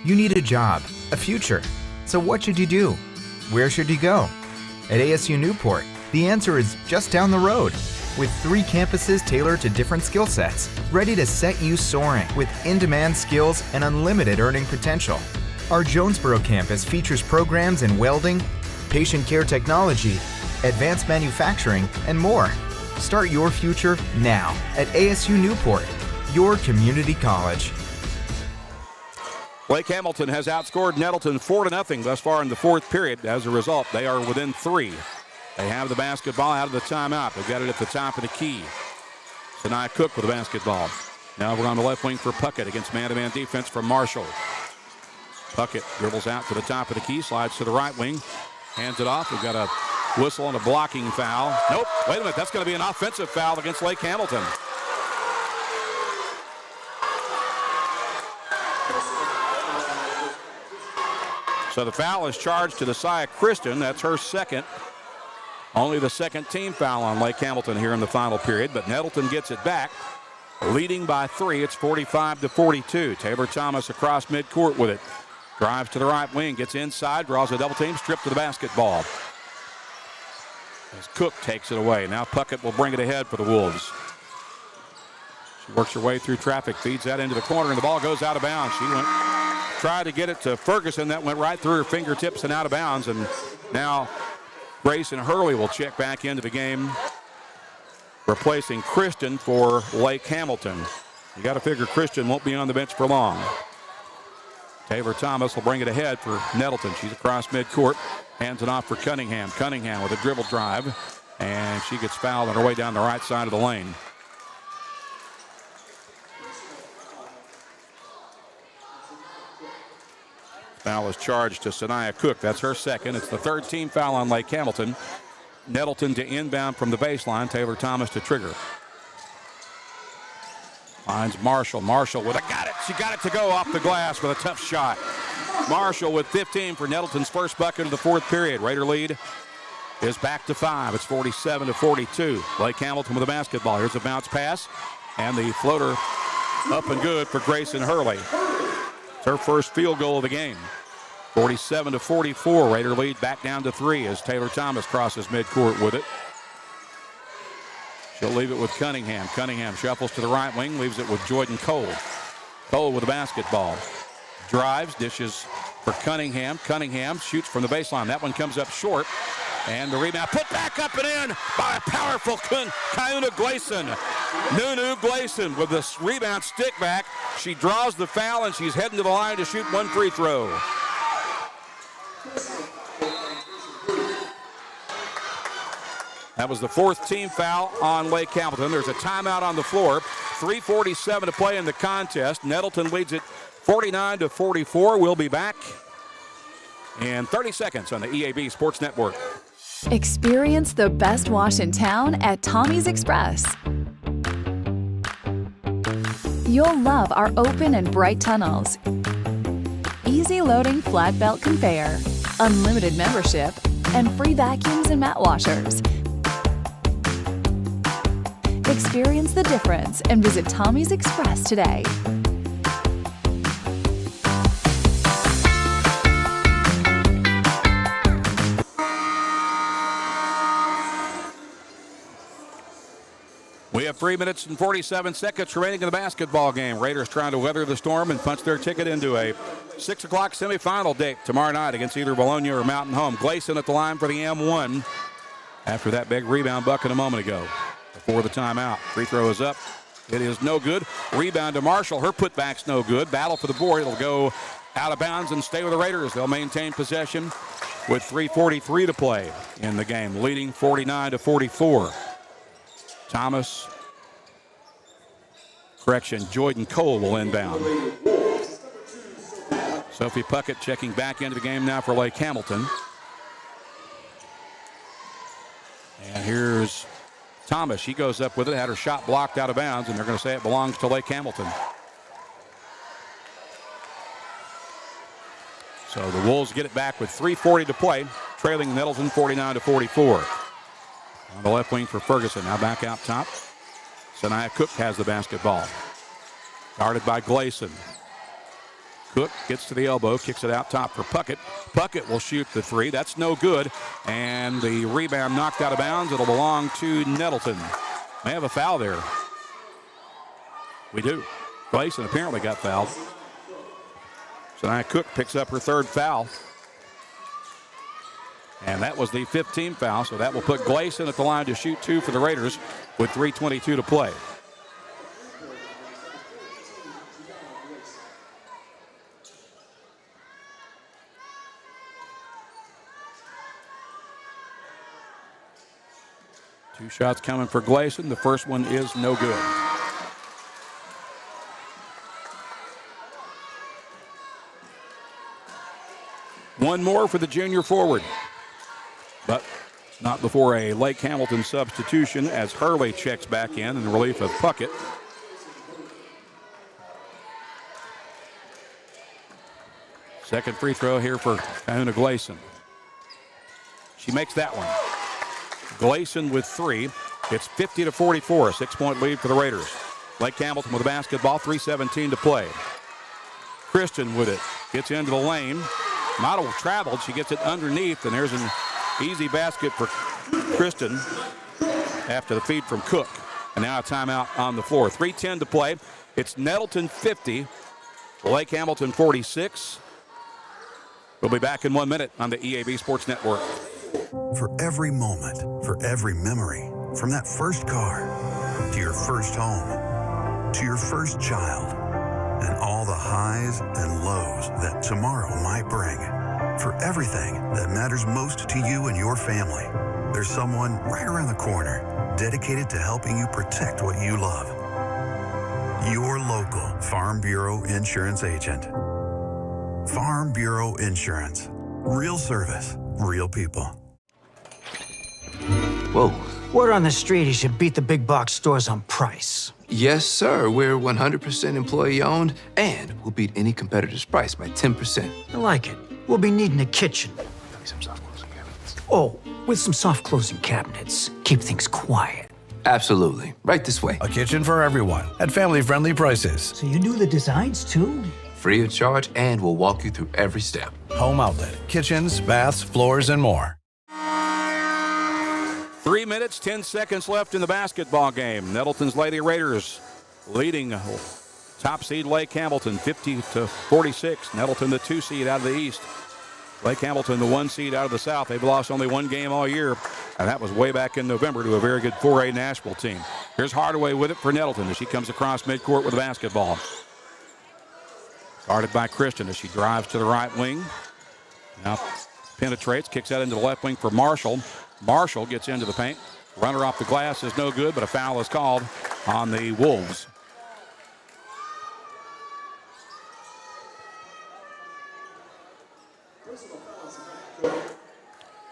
You need a job, a future. So what should you do? Where should you go? At ASU Newport, the answer is just down the road. With 3 campuses tailored to different skill sets, ready to set you soaring with in-demand skills and unlimited earning potential. Our Jonesboro campus features programs in welding, patient care technology, advanced manufacturing, and more. Start your future now at ASU Newport, your community college. Lake Hamilton has outscored Nettleton 4-0 thus far in the fourth period. As a result, they are within 3. They have the basketball out of the timeout. They've got it at the top of the key. Sanai Cook with the basketball. Now we're on the left wing for Puckett against man-to-man defense from Marshall. Puckett dribbles out to the top of the key, slides to the right wing, hands it off. We've got a whistle and a blocking foul. Nope, wait a minute, that's going to be an offensive foul against Lake Hamilton. So the foul is charged to Desaya Christian. That's her second. Only the second team foul on Lake Hamilton here in the final period, but Nettleton gets it back, leading by 3. It's 45-42. Taylor Thomas across midcourt with it. Drives to the right wing, gets inside, draws a double team, stripped to the basketball. As Cook takes it away. Now Puckett will bring it ahead for the Wolves. She works her way through traffic, feeds that into the corner, and the ball goes out of bounds. She tried to get it to Ferguson. That went right through her fingertips and out of bounds. And now Grayson Hurley will check back into the game, replacing Christian for Lake Hamilton. You got to figure Christian won't be on the bench for long. Taylor Thomas will bring it ahead for Nettleton. She's across midcourt, hands it off for Cunningham. Cunningham with a dribble drive, and she gets fouled on her way down the right side of the lane. Foul is charged to Sanaya Cook. That's her second. It's the third team foul on Lake Hamilton. Nettleton to inbound from the baseline. Taylor Thomas to trigger. Finds Marshall. Marshall with a got it. She got it to go off the glass with a tough shot. Marshall with 15 for Nettleton's first bucket of the fourth period. Raider lead is back to 5. It's 47-42. Lake Hamilton with a basketball. Here's a bounce pass, and the floater up and good for Grayson Hurley. It's her first field goal of the game. 47-44. Raider lead back down to 3 as Taylor Thomas crosses midcourt with it. She'll leave it with Cunningham. Cunningham shuffles to the right wing, leaves it with Jordan Cole. Cole with the basketball. Drives, dishes for Cunningham. Cunningham shoots from the baseline. That one comes up short. And the rebound put back up and in by a powerful Kayuna Gleason. Nunu Gleason with the rebound stick back. She draws the foul and she's heading to the line to shoot one free throw. That was the fourth team foul on Lake Hamilton. There's a timeout on the floor. 3:47 to play in the contest. Nettleton leads it 49-44. We'll be back in 30 seconds on the EAB Sports Network. Experience the best wash in town at Tommy's Express. You'll love our open and bright tunnels, easy loading flat belt conveyor, unlimited membership, and free vacuums and mat washers. Experience the difference and visit Tommy's Express today. We have 3 minutes and 47 seconds remaining in the basketball game. Raiders trying to weather the storm and punch their ticket into a 6 o'clock semifinal date tomorrow night against either Bologna or Mountain Home. Gleason at the line for the M1 after that big rebound bucket a moment ago. Before the timeout, free throw is up. It is no good. Rebound to Marshall. Her putback's no good. Battle for the board. It'll go out of bounds and stay with the Raiders. They'll maintain possession with 3:43 to play in the game, leading 49-44. Jordan Cole will inbound. Sophie Puckett checking back into the game now for Lake Hamilton. And here's Thomas. She goes up with it, had her shot blocked out of bounds, and they're going to say it belongs to Lake Hamilton. So the Wolves get it back with 3:40 to play, trailing Nettleton 49-44. On the left wing for Ferguson. Now back out top. Sanaya Cook has the basketball. Guarded by Gleason. Cook gets to the elbow, kicks it out top for Puckett. Puckett will shoot the three. That's no good. And the rebound knocked out of bounds. It'll belong to Nettleton. May have a foul there. We do. Gleason apparently got fouled. Sanaya Cook picks up her third foul. And that was the 15th foul, so that will put Gleason at the line to shoot 2 for the Raiders with 3:22 to play. Two shots coming for Gleason. The first one is no good. One more for the junior forward. But not before a Lake Hamilton substitution as Hurley checks back in relief of Puckett. Second free throw here for Kahuna Gleason. She makes that one. Gleason with 3. It's 50-44, a 6-point lead for the Raiders. Lake Hamilton with the basketball, 3:17 to play. Christian with it. Gets into the lane. Model traveled. She gets it underneath, and there's an easy basket for Christian after the feed from Cook. And now a timeout on the floor. 3:10 to play. It's Nettleton 50, Lake Hamilton 46. We'll be back in 1 minute on the EAB Sports Network. For every moment, for every memory, from that first car to your first home, to your first child, and all the highs and lows that tomorrow might bring. For everything that matters most to you and your family, there's someone right around the corner dedicated to helping you protect what you love. Your local Farm Bureau Insurance agent. Farm Bureau Insurance. Real service, real people. Whoa. Word on the street, you should beat the big box stores on price. Yes, sir. We're 100% employee owned, and we'll beat any competitor's price by 10%. I like it. We'll be needing a kitchen. Some soft closing cabinets. Oh, with some soft closing cabinets. Keep things quiet. Absolutely. Right this way. A kitchen for everyone at family-friendly prices. So you do the designs too? Free of charge, and we'll walk you through every step. Home Outlet. Kitchens, baths, floors, and more. 3 minutes, 10 seconds left in the basketball game. Nettleton's Lady Raiders leading top seed Lake Hamilton 50-46. Nettleton the 2 seed out of the East. Lake Hamilton the 1 seed out of the South. They've lost only 1 game all year, and that was way back in November to a very good 4A Nashville team. Here's Hardaway with it for Nettleton as she comes across midcourt with the basketball. Guarded by Christian as she drives to the right wing. Now penetrates, kicks that into the left wing for Marshall. Marshall gets into the paint. Runner off the glass is no good, but a foul is called on the Wolves.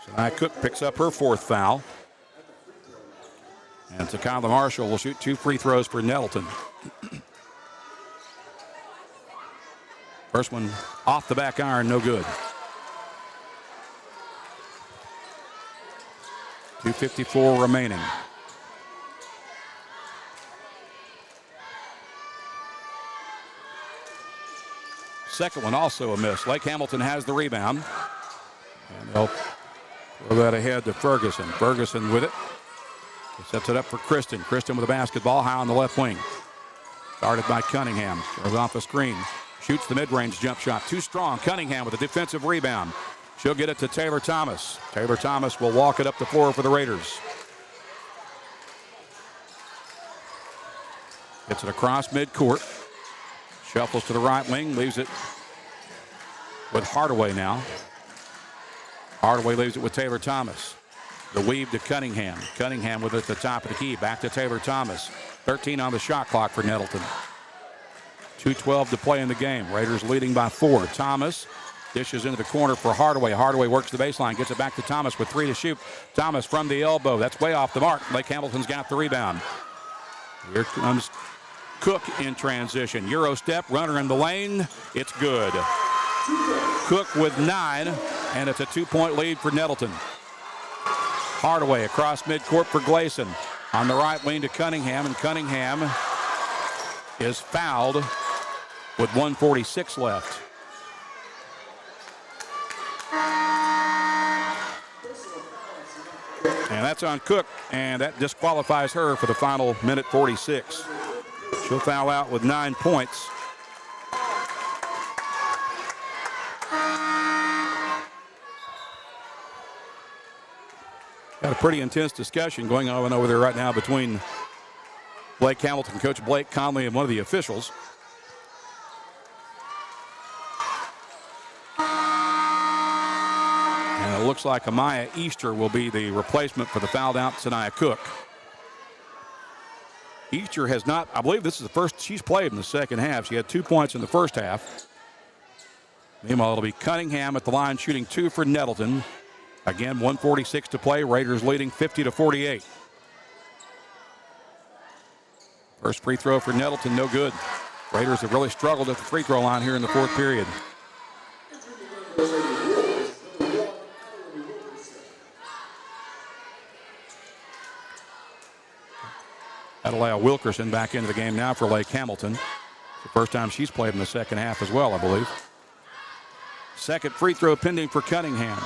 Shania Cook picks up her 4th foul. And Takala Marshall will shoot 2 free throws for Nettleton. First one off the back iron, no good. 2:54 remaining. Second one also a miss. Lake Hamilton has the rebound. And they'll throw that ahead to Ferguson. Ferguson with it. He sets it up for Kristen. Kristen with the basketball high on the left wing. Guarded by Cunningham. Goes off the screen. Shoots the mid-range jump shot. Too strong. Cunningham with a defensive rebound. She'll get it to Taylor Thomas. Taylor Thomas will walk it up the floor for the Raiders. Gets it across midcourt. Shuffles to the right wing. Leaves it with Hardaway now. Hardaway leaves it with Taylor Thomas. The weave to Cunningham. Cunningham with it at the top of the key. Back to Taylor Thomas. 13 on the shot clock for Nettleton. 2:12 to play in the game. Raiders leading by 4. Thomas dishes into the corner for Hardaway. Hardaway works the baseline, gets it back to Thomas with 3 to shoot. Thomas from the elbow. That's way off the mark. Lake Hamilton's got the rebound. Here comes Cook in transition. Euro step, runner in the lane. It's good. Cook with 9, and it's a 2-point lead for Nettleton. Hardaway across midcourt for Gleason. On the right wing to Cunningham, and Cunningham is fouled with 1:46 left. And that's on Cook, and that disqualifies her for the final minute 46. She'll foul out with 9 points. Got a pretty intense discussion going on over there right now between Blake Hamilton, Coach Blake Conley, and one of the officials. And it looks like Amaya Easter will be the replacement for the fouled out Shania Cook. Easter has not, I believe this is the first she's played in the second half. She had 2 points in the first half. Meanwhile, it'll be Cunningham at the line shooting 2 for Nettleton. Again, 1:46 to play. Raiders leading 50-48. First free throw for Nettleton, no good. Raiders have really struggled at the free throw line here in the fourth period. That'll allow Wilkerson back into the game now for Lake Hamilton. It's the first time she's played in the second half as well, I believe. Second free throw pending for Cunningham.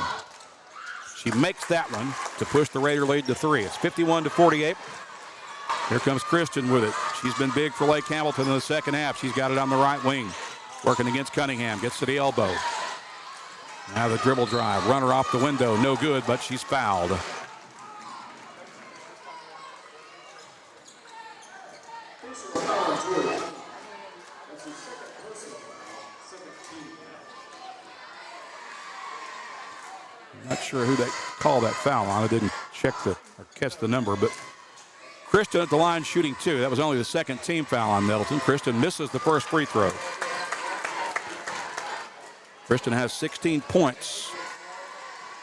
She makes that one to push the Raider lead to 3. It's 51-48. Here comes Christian with it. She's been big for Lake Hamilton in the second half. She's got it on the right wing. Working against Cunningham. Gets to the elbow. Now the dribble drive. Runner off the window. No good, but she's fouled. Not sure who they called that foul on. I didn't check or catch the number, but Christian at the line shooting 2. That was only the second team foul on Nettleton. Christian misses the first free throw. Christian has 16 points,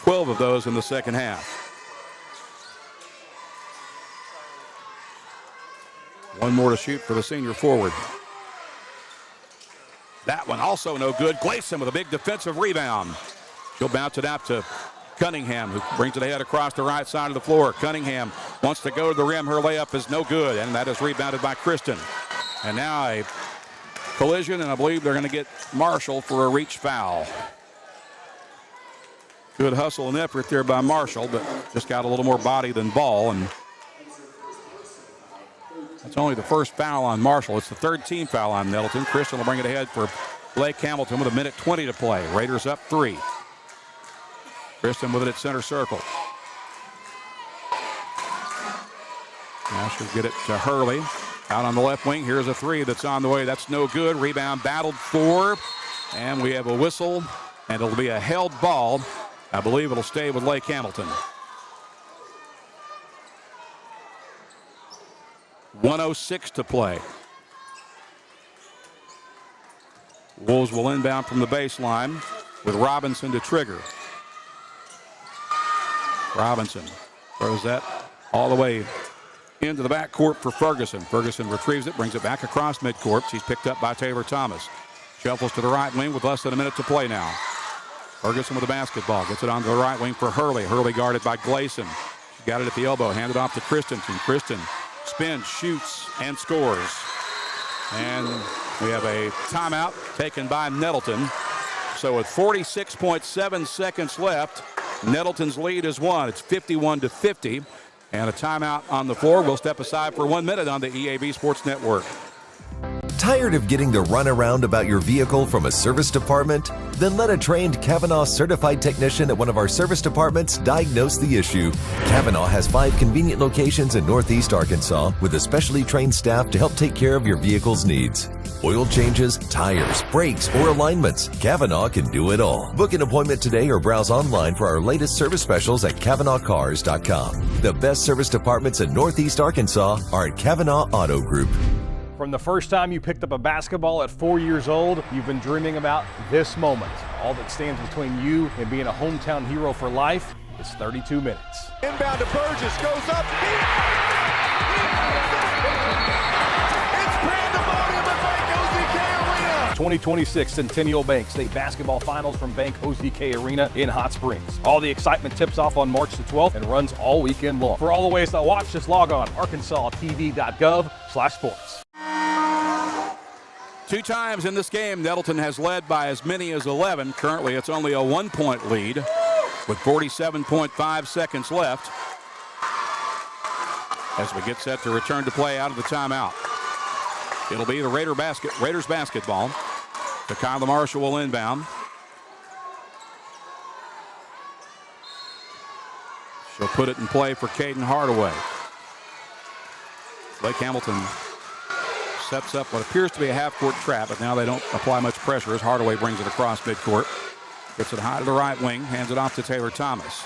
12 of those in the second half. One more to shoot for the senior forward. That one also no good. Gleason with a big defensive rebound. She'll bounce it out to Cunningham, who brings it ahead across the right side of the floor. Cunningham wants to go to the rim. Her layup is no good, and that is rebounded by Kristen. And now a collision, and I believe they're going to get Marshall for a reach foul. Good hustle and effort there by Marshall, but just got a little more body than ball, and that's only the first foul on Marshall. It's the third team foul on Nettleton. Kristen will bring it ahead for Blake Hamilton with 1:20 to play. Raiders up 3. Kristen with it at center circle. Now she'll get it to Hurley. Out on the left wing. Here's a 3 that's on the way. That's no good. Rebound battled for. And we have a whistle. And it'll be a held ball. I believe it'll stay with Lake Hamilton. 1:06 to play. Wolves will inbound from the baseline with Robinson to trigger. Robinson throws that all the way into the backcourt for Ferguson. Ferguson retrieves it, brings it back across midcourt. She's picked up by Taylor Thomas. Shuffles to the right wing with less than a minute to play now. Ferguson with the basketball. Gets it onto the right wing for Hurley. Hurley guarded by Gleason. She got it at the elbow. Handed off to Christensen. Kristen spins, shoots, and scores. And we have a timeout taken by Nettleton. So with 46.7 seconds left, Nettleton's lead is 1. It's 51-50. And a timeout on the floor. We'll step aside for 1 minute on the EAB Sports Network. Tired of getting the runaround about your vehicle from a service department? Then let a trained Kavanaugh certified technician at one of our service departments diagnose the issue. Kavanaugh has 5 convenient locations in Northeast Arkansas with a specially trained staff to help take care of your vehicle's needs. Oil changes, tires, brakes, or alignments. Kavanaugh can do it all. Book an appointment today or browse online for our latest service specials at KavanaughCars.com. The best service departments in Northeast Arkansas are at Kavanaugh Auto Group. From the first time you picked up a basketball at 4 years old, you've been dreaming about this moment. All that stands between you and being a hometown hero for life is 32 minutes. Inbound to Burgess, goes up. It's pandemonium at Bank OZK Arena. 2026 Centennial Bank State Basketball Finals from Bank OZK Arena in Hot Springs. All the excitement tips off on March the 12th and runs all weekend long. For all the ways to watch, just log on arkansastv.gov/sports. 2 times in this game, Nettleton has led by as many as 11. Currently, it's only a 1-point lead with 47.5 seconds left as we get set to return to play out of the timeout. It'll be the Raiders basketball. So Kyla Marshall will inbound. She'll put it in play for Caden Hardaway. Blake Hamilton sets up what appears to be a half-court trap, but now they don't apply much pressure as Hardaway brings it across midcourt. Gets it high to the right wing, hands it off to Taylor Thomas.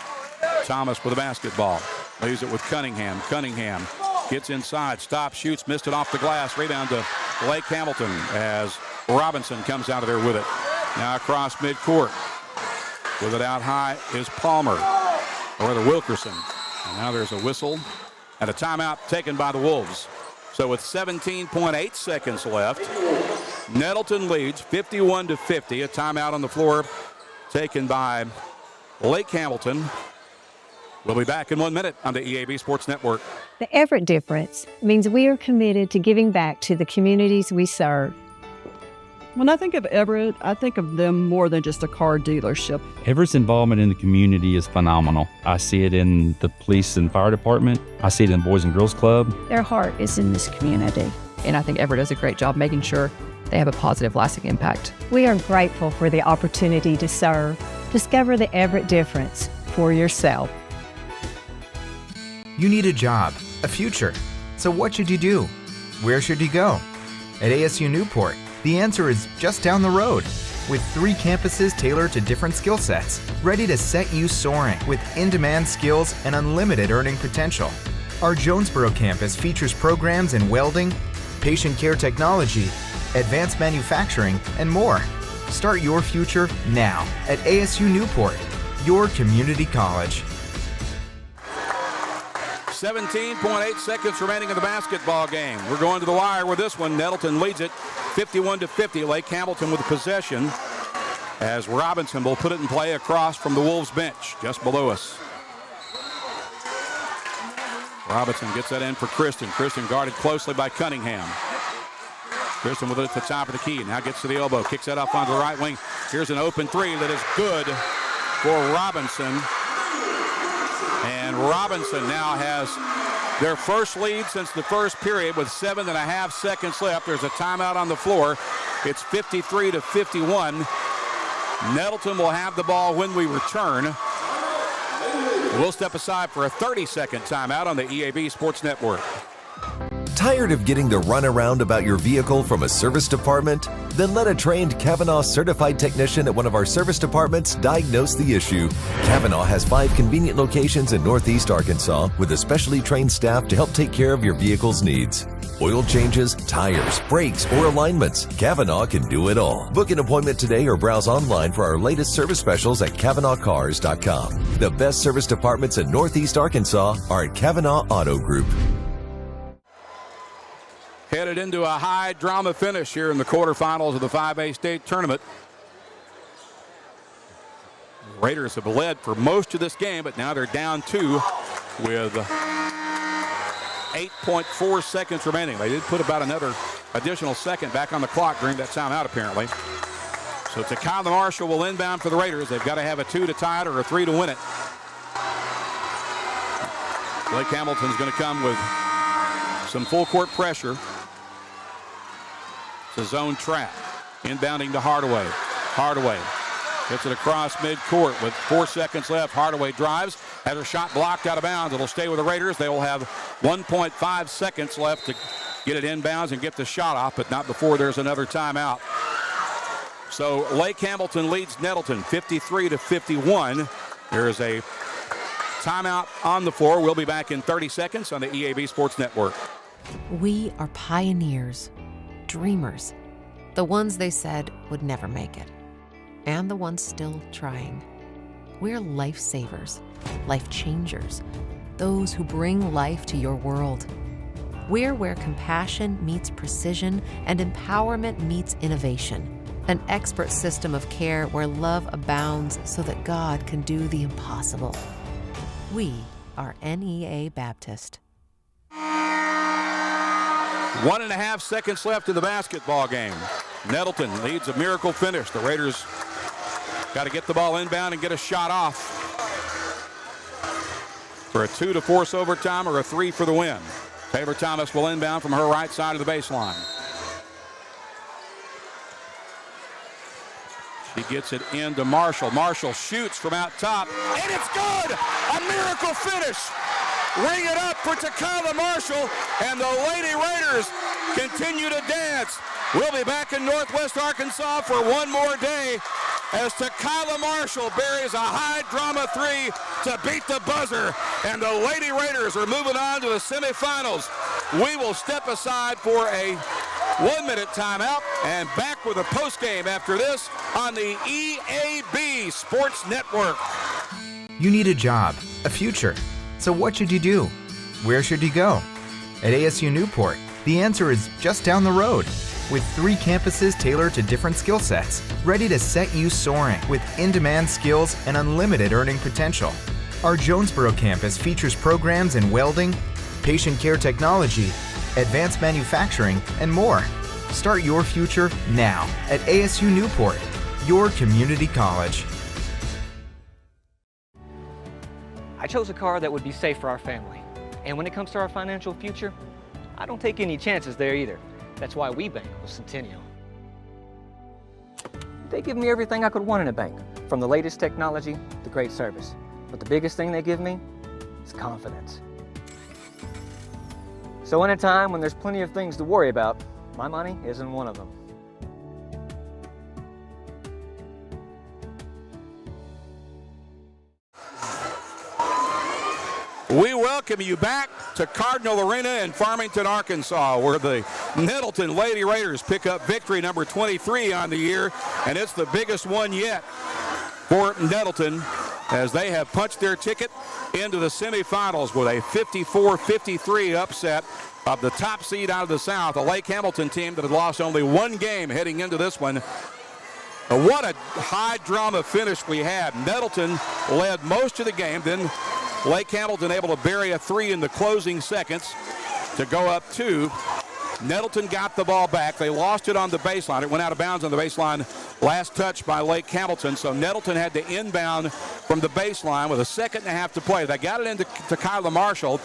Thomas with the basketball. Leaves it with Cunningham. Cunningham gets inside, stops, shoots, missed it off the glass. Rebound to Blake Hamilton as Robinson comes out of there with it. Now across midcourt. With it out high is Palmer, or rather Wilkerson. And now there's a whistle and a timeout taken by the Wolves. So with 17.8 seconds left, Nettleton leads 51-50. A timeout on the floor taken by Lake Hamilton. We'll be back in 1 minute on the EAB Sports Network. The Everett difference means we are committed to giving back to the communities we serve. When I think of Everett, I think of them more than just a car dealership. Everett's involvement in the community is phenomenal. I see it in the police and fire department. I see it in the Boys and Girls Club. Their heart is in this community. And I think Everett does a great job making sure they have a positive, lasting impact. We are grateful for the opportunity to serve. Discover the Everett difference for yourself. You need a job, a future. So what should you do? Where should you go? At ASU Newport, the answer is just down the road. With 3 campuses tailored to different skill sets, ready to set you soaring with in-demand skills and unlimited earning potential. Our Jonesboro campus features programs in welding, patient care technology, advanced manufacturing, and more. Start your future now at ASU Newport, your community college. 17.8 seconds remaining in the basketball game. We're going to the wire with this one. Nettleton leads it 51-50. Lake Hamilton with the possession as Robinson will put it in play across from the Wolves bench just below us. Robinson gets that in for Kristen. Kristen guarded closely by Cunningham. Kristen with it at the top of the key. Now gets to the elbow. Kicks that up onto the right wing. Here's an open three that is good for Robinson. And Robinson now has their first lead since the first period with 7.5 seconds left. There's a timeout on the floor. It's 53-51. Nettleton will have the ball when we return. We'll step aside for a 30-second timeout on the EAB Sports Network. Tired of getting the runaround about your vehicle from a service department? Then let a trained Kavanaugh certified technician at one of our service departments diagnose the issue. Kavanaugh has 5 convenient locations in Northeast Arkansas with a specially trained staff to help take care of your vehicle's needs. Oil changes, tires, brakes, or alignments. Kavanaugh can do it all. Book an appointment today or browse online for our latest service specials at KavanaughCars.com. The best service departments in Northeast Arkansas are at Kavanaugh Auto Group. Headed into a high drama finish here in the quarterfinals of the 5A state tournament. The Raiders have led for most of this game, but now they're down 2 with 8.4 seconds remaining. They did put about another additional second back on the clock during that timeout, apparently. So Kyler Marshall will inbound for the Raiders. They've got to have a 2 to tie it or a 3 to win it. Lake Hamilton's going to come with some full court pressure. It's a zone trap. Inbounding to Hardaway. Hardaway gets it across midcourt with 4 seconds left. Hardaway drives, has her shot blocked out of bounds. It'll stay with the Raiders. They will have 1.5 seconds left to get it inbounds and get the shot off, but not before there's another timeout. So Lake Hamilton leads Nettleton 53-51. There is a timeout on the floor. We'll be back in 30 seconds on the EAB Sports Network. We are pioneers, dreamers, the ones they said would never make it, and the ones still trying. We're lifesavers, life changers, those who bring life to your world. We're where compassion meets precision and empowerment meets innovation, an expert system of care where love abounds so that God can do the impossible. We are NEA Baptist. 1.5 seconds left in the basketball game. Nettleton leads a miracle finish. The Raiders got to get the ball inbound and get a shot off for a 2 to force overtime or a 3 for the win. Taylor Thomas will inbound from her right side of the baseline. She gets it into Marshall. Marshall shoots from out top, and it's good! A miracle finish! Ring it up for Kyler Marshall, and the Lady Raiders continue to dance. We'll be back in Northwest Arkansas for one more day as Kyler Marshall buries a high drama 3 to beat the buzzer, and the Lady Raiders are moving on to the semifinals. We will step aside for a 1 minute timeout, and back with a postgame after this on the EAB Sports Network. You need a job, a future. So what should you do? Where should you go? At ASU Newport, the answer is just down the road. With 3 campuses tailored to different skill sets, ready to set you soaring with in-demand skills and unlimited earning potential. Our Jonesboro campus features programs in welding, patient care technology, advanced manufacturing, and more. Start your future now at ASU Newport, your community college. I chose a car that would be safe for our family. And when it comes to our financial future, I don't take any chances there either. That's why we bank with Centennial. They give me everything I could want in a bank, from the latest technology to great service. But the biggest thing they give me is confidence. So in a time when there's plenty of things to worry about, my money isn't one of them. We welcome you back to Cardinal Arena in Farmington, Arkansas, where the Nettleton Lady Raiders pick up victory number 23 on the year, and it's the biggest one yet for Nettleton as they have punched their ticket into the semifinals with a 54-53 upset of the top seed out of the South, a Lake Hamilton team that had lost only 1 game heading into this one. What a high drama finish we had. Nettleton led most of the game, then Lake Hamilton able to bury a 3 in the closing seconds to go up 2. Nettleton got the ball back. They lost it on the baseline. It went out of bounds on the baseline. Last touch by Lake Hamilton. So Nettleton had to inbound from the baseline with a 1.5 to play. They got it into Kyla Marshall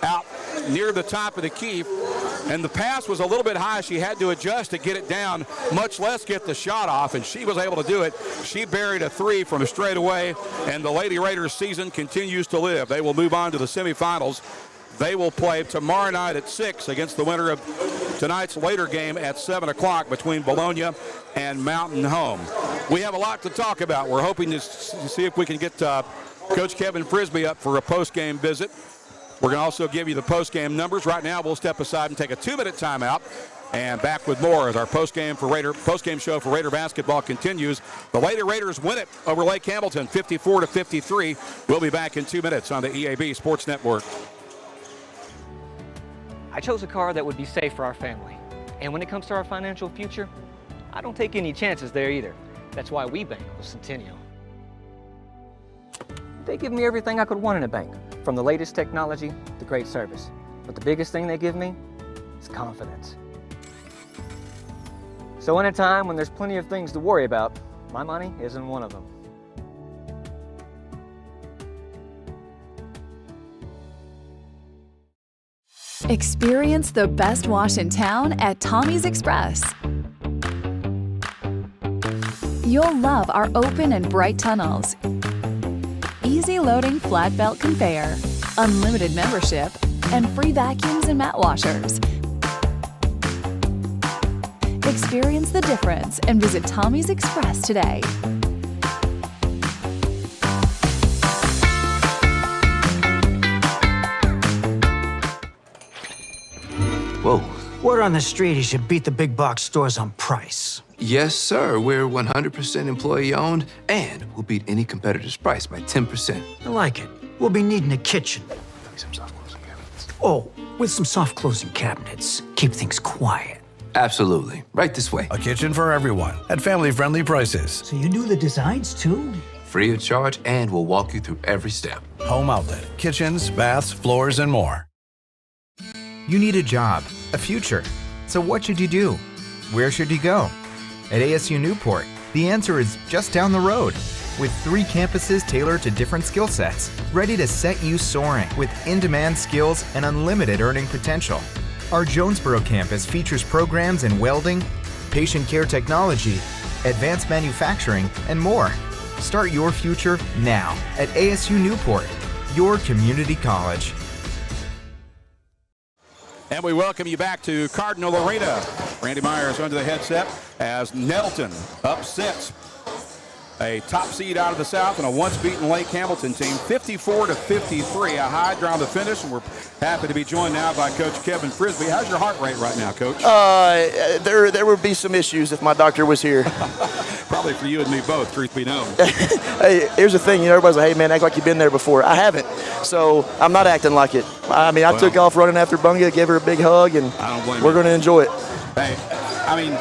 out near the top of the key. And the pass was a little bit high. She had to adjust to get it down, much less get the shot off, and she was able to do it. She buried a 3 from straight away, and the Lady Raiders season continues to live. They will move on to the semifinals. They will play tomorrow night at 6 against the winner of tonight's later game at 7 o'clock between Bologna and Mountain Home. We have a lot to talk about. We're hoping to see if we can get Coach Kevin Frisbee up for a post-game visit. We're going to also give you the post-game numbers. Right now, we'll step aside and take a 2-minute timeout, and back with more as our post-game show for Raider basketball continues. The Lady Raiders win it over Lake Hamilton, 54-53. We'll be back in 2 minutes on the EAB Sports Network. I chose a car that would be safe for our family. And when it comes to our financial future, I don't take any chances there either. That's why we bank with Centennial. They give me everything I could want in a bank, from the latest technology to great service. But the biggest thing they give me is confidence. So in a time when there's plenty of things to worry about, my money isn't one of them. Experience the best wash in town at Tommy's Express. You'll love our open and bright tunnels, easy loading flat belt conveyor, unlimited membership, and free vacuums and mat washers. Experience the difference and visit Tommy's Express today. Whoa. Word on the street, you should beat the big box stores on price. Yes, sir. We're 100% employee-owned, and we'll beat any competitor's price by 10%. I like it. We'll be needing a kitchen. Some soft closing cabinets. Oh, with some soft closing cabinets. Keep things quiet. Absolutely. Right this way. A kitchen for everyone at family-friendly prices. So you do the designs, too? Free of charge, and we'll walk you through every step. Home Outlet. Kitchens, baths, floors, and more. You need a job, a future. So what should you do? Where should you go? At ASU Newport, the answer is just down the road. With 3 campuses tailored to different skill sets, ready to set you soaring with in-demand skills and unlimited earning potential. Our Jonesboro campus features programs in welding, patient care technology, advanced manufacturing, and more. Start your future now at ASU Newport, your community college. And we welcome you back to Cardinal Arena. Randy Myers under the headset as Nettleton upsets a top seed out of the South and a once-beaten Lake Hamilton team, 54-53, a high down the finish, and we're happy to be joined now by Coach Kevin Frisbee. How's your heart rate right now, Coach? There would be some issues if my doctor was here. Probably for you and me both, truth be known. Hey, here's the thing, everybody's like, hey, man, act like you've been there before. I haven't, so I'm not acting like it. I mean, I took off running after Bunga, gave her a big hug, and we're going to enjoy it. Hey, I mean,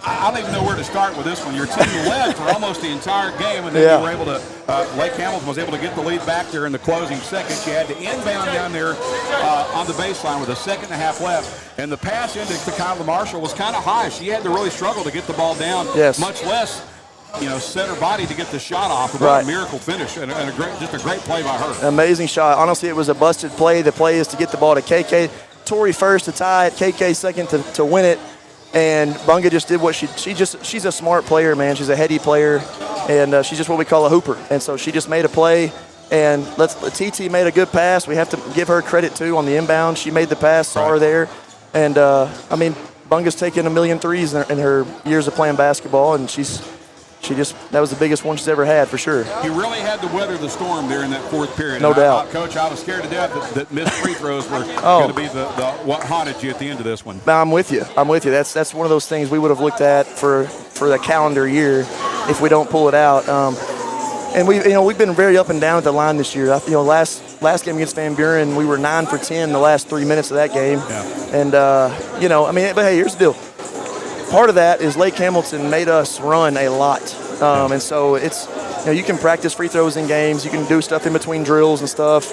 I don't even know where to start with this one. Your team led for almost the entire game, and then you were able to, Lake Hamilton was able to get the lead back there in the closing seconds. You had to inbound down there on the baseline with a second and a half left, and the pass into Kyla Marshall was kind of high. She had to really struggle to get the ball down, much less, set her body to get the shot off. A miracle finish and just a great play by her. Amazing shot. Honestly, it was a busted play. The play is to get the ball to KK. Tori first to tie it, KK second to win it. And Bunga just did what she's a smart player, man. She's a heady player, and she's just what we call a hooper. And so she just made a play, and TT made a good pass. We have to give her credit, too, on the inbound. She made the pass, saw her there. And, I mean, Bunga's taken 1,000,000 threes in her years of playing basketball, and that was the biggest one she's ever had, for sure. You really had to weather the storm there in that fourth period. No doubt. Coach, I was scared to death that missed free throws were going to be what haunted you at the end of this one. I'm with you. That's one of those things we would have looked at for the calendar year if we don't pull it out. And we've been very up and down at the line this year. Last game against Van Buren, we were 9 for 10 the last 3 minutes of that game. Yeah. And but hey, here's the deal. Part of that is Lake Hamilton made us run a lot, and so it's you can practice free throws in games, you can do stuff in between drills and stuff,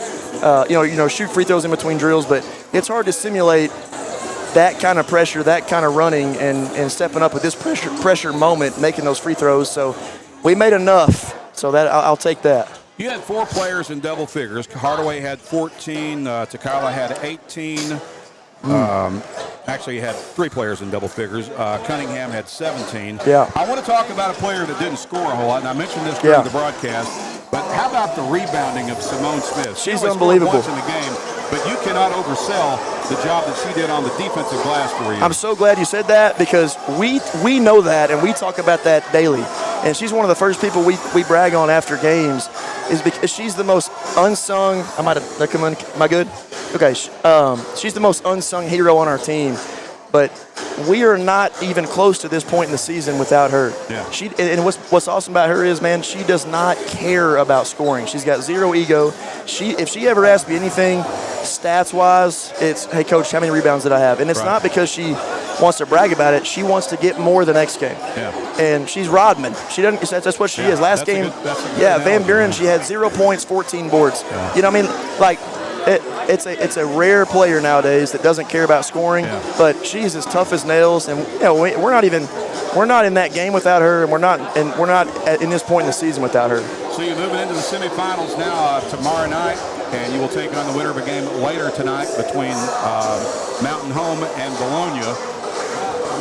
shoot free throws in between drills, but it's hard to simulate that kind of pressure, that kind of running, and stepping up with this pressure moment, making those free throws. So we made enough, so that I'll take that. You had 4 players in double figures. Hardaway had 14, Takala had 18. Actually, you had 3 players in double figures. Cunningham had 17. Yeah. I want to talk about a player that didn't score a whole lot, and I mentioned this during the broadcast, but how about the rebounding of Simone Smith? She's unbelievable. Once in the game, but you cannot oversell the job that she did on the defensive glass for you. I'm so glad you said that, because we know that, and we talk about that daily. And she's one of the first people we brag on after games, is because she's the most unsung. Am I good? Okay. She's the most unsung hero on our team, but we are not even close to this point in the season without her. Yeah. And what's awesome about her is, man, she does not care about scoring. She's got zero ego. If she ever asks me anything, stats-wise, it's, hey, Coach, how many rebounds did I have? And it's not because she wants to brag about it. She wants to get more the next game. Yeah. And she's Rodman. She doesn't. That's what she is. Last game, Van Buren, she had 0 points, 14 boards. Yeah. You know what I mean? Like, it's a rare player nowadays that doesn't care about scoring, but she's as tough as nails. And we're not in that game without her, and we're not in this point in the season without her. So you're moving into the semifinals now tomorrow night, and you will take on the winner of a game later tonight between Mountain Home and Bologna.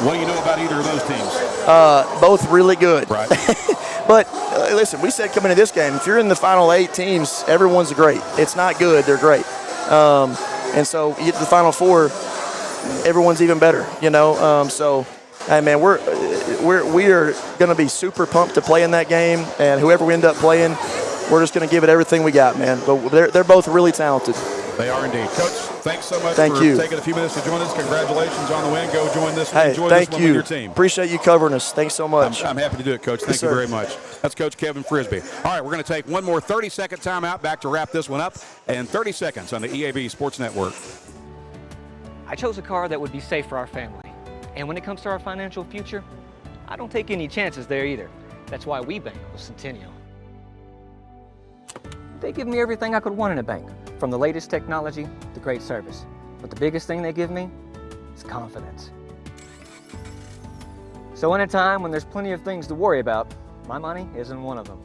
What do you know about either of those teams? Both really good. Right. But listen, we said coming to this game, if you're in the final 8 teams, everyone's great. It's not good, they're great. And so you get to the final 4, everyone's even better. So hey man, we are going to be super pumped to play in that game, and whoever we end up playing, we're just going to give it everything we got, man. But they're both really talented. They are indeed. Coach, thanks so much for taking a few minutes to join us. Congratulations on the win. Go join this one. Hey, Enjoy thank this one you. with your team. Appreciate you covering us. Thanks so much. I'm happy to do it, Coach. Thank you very much. That's Coach Kevin Frisbee. All right, we're going to take one more 30-second timeout back to wrap this one up, and 30 seconds on the EAB Sports Network. I chose a car that would be safe for our family. And when it comes to our financial future, I don't take any chances there either. That's why we bank with Centennial. They give me everything I could want in a bank, from the latest technology to great service. But the biggest thing they give me is confidence. So in a time when there's plenty of things to worry about, my money isn't one of them.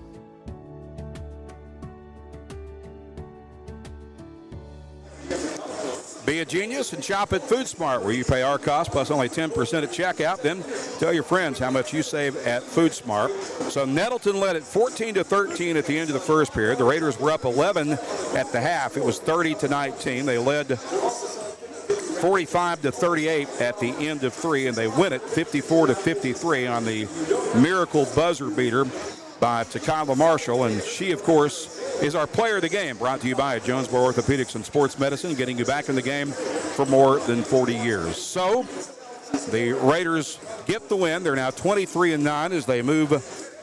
Be a genius and shop at Food Smart, where you pay our cost plus only 10% at checkout. Then tell your friends how much you save at Food Smart. So Nettleton led it 14-13 at the end of the first period. The Raiders were up 11 at the half. It was 30-19. They led 45-38 at the end of 3, and they win it 54-53 on the miracle buzzer beater by Takala Marshall, and she, of course, is our player of the game, brought to you by Jonesboro Orthopedics and Sports Medicine, getting you back in the game for more than 40 years. So the Raiders get the win. They're now 23-9 as they move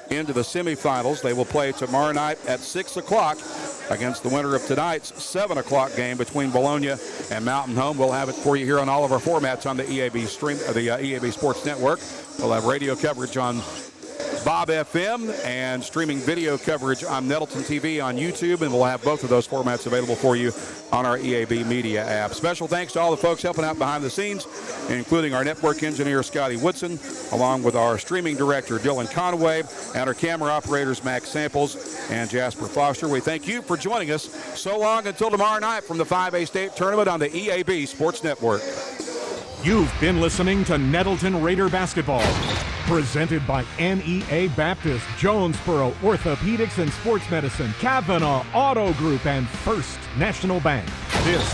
into the semifinals. They will play tomorrow night at 6 o'clock against the winner of tonight's 7 o'clock game between Bologna and Mountain Home. We'll have it for you here on all of our formats on the EAB stream, the EAB Sports Network. We'll have radio coverage on Bob FM and streaming video coverage on Nettleton TV on YouTube, and we'll have both of those formats available for you on our EAB Media app. Special thanks to all the folks helping out behind the scenes, including our network engineer, Scotty Woodson, along with our streaming director, Dylan Conway, and our camera operators, Max Samples and Jasper Foster. We thank you for joining us. So long until tomorrow night from the 5A State Tournament on the EAB Sports Network. You've been listening to Nettleton Raider Basketball, presented by NEA Baptist, Jonesboro Orthopedics and Sports Medicine, Kavanaugh Auto Group, and First National Bank. This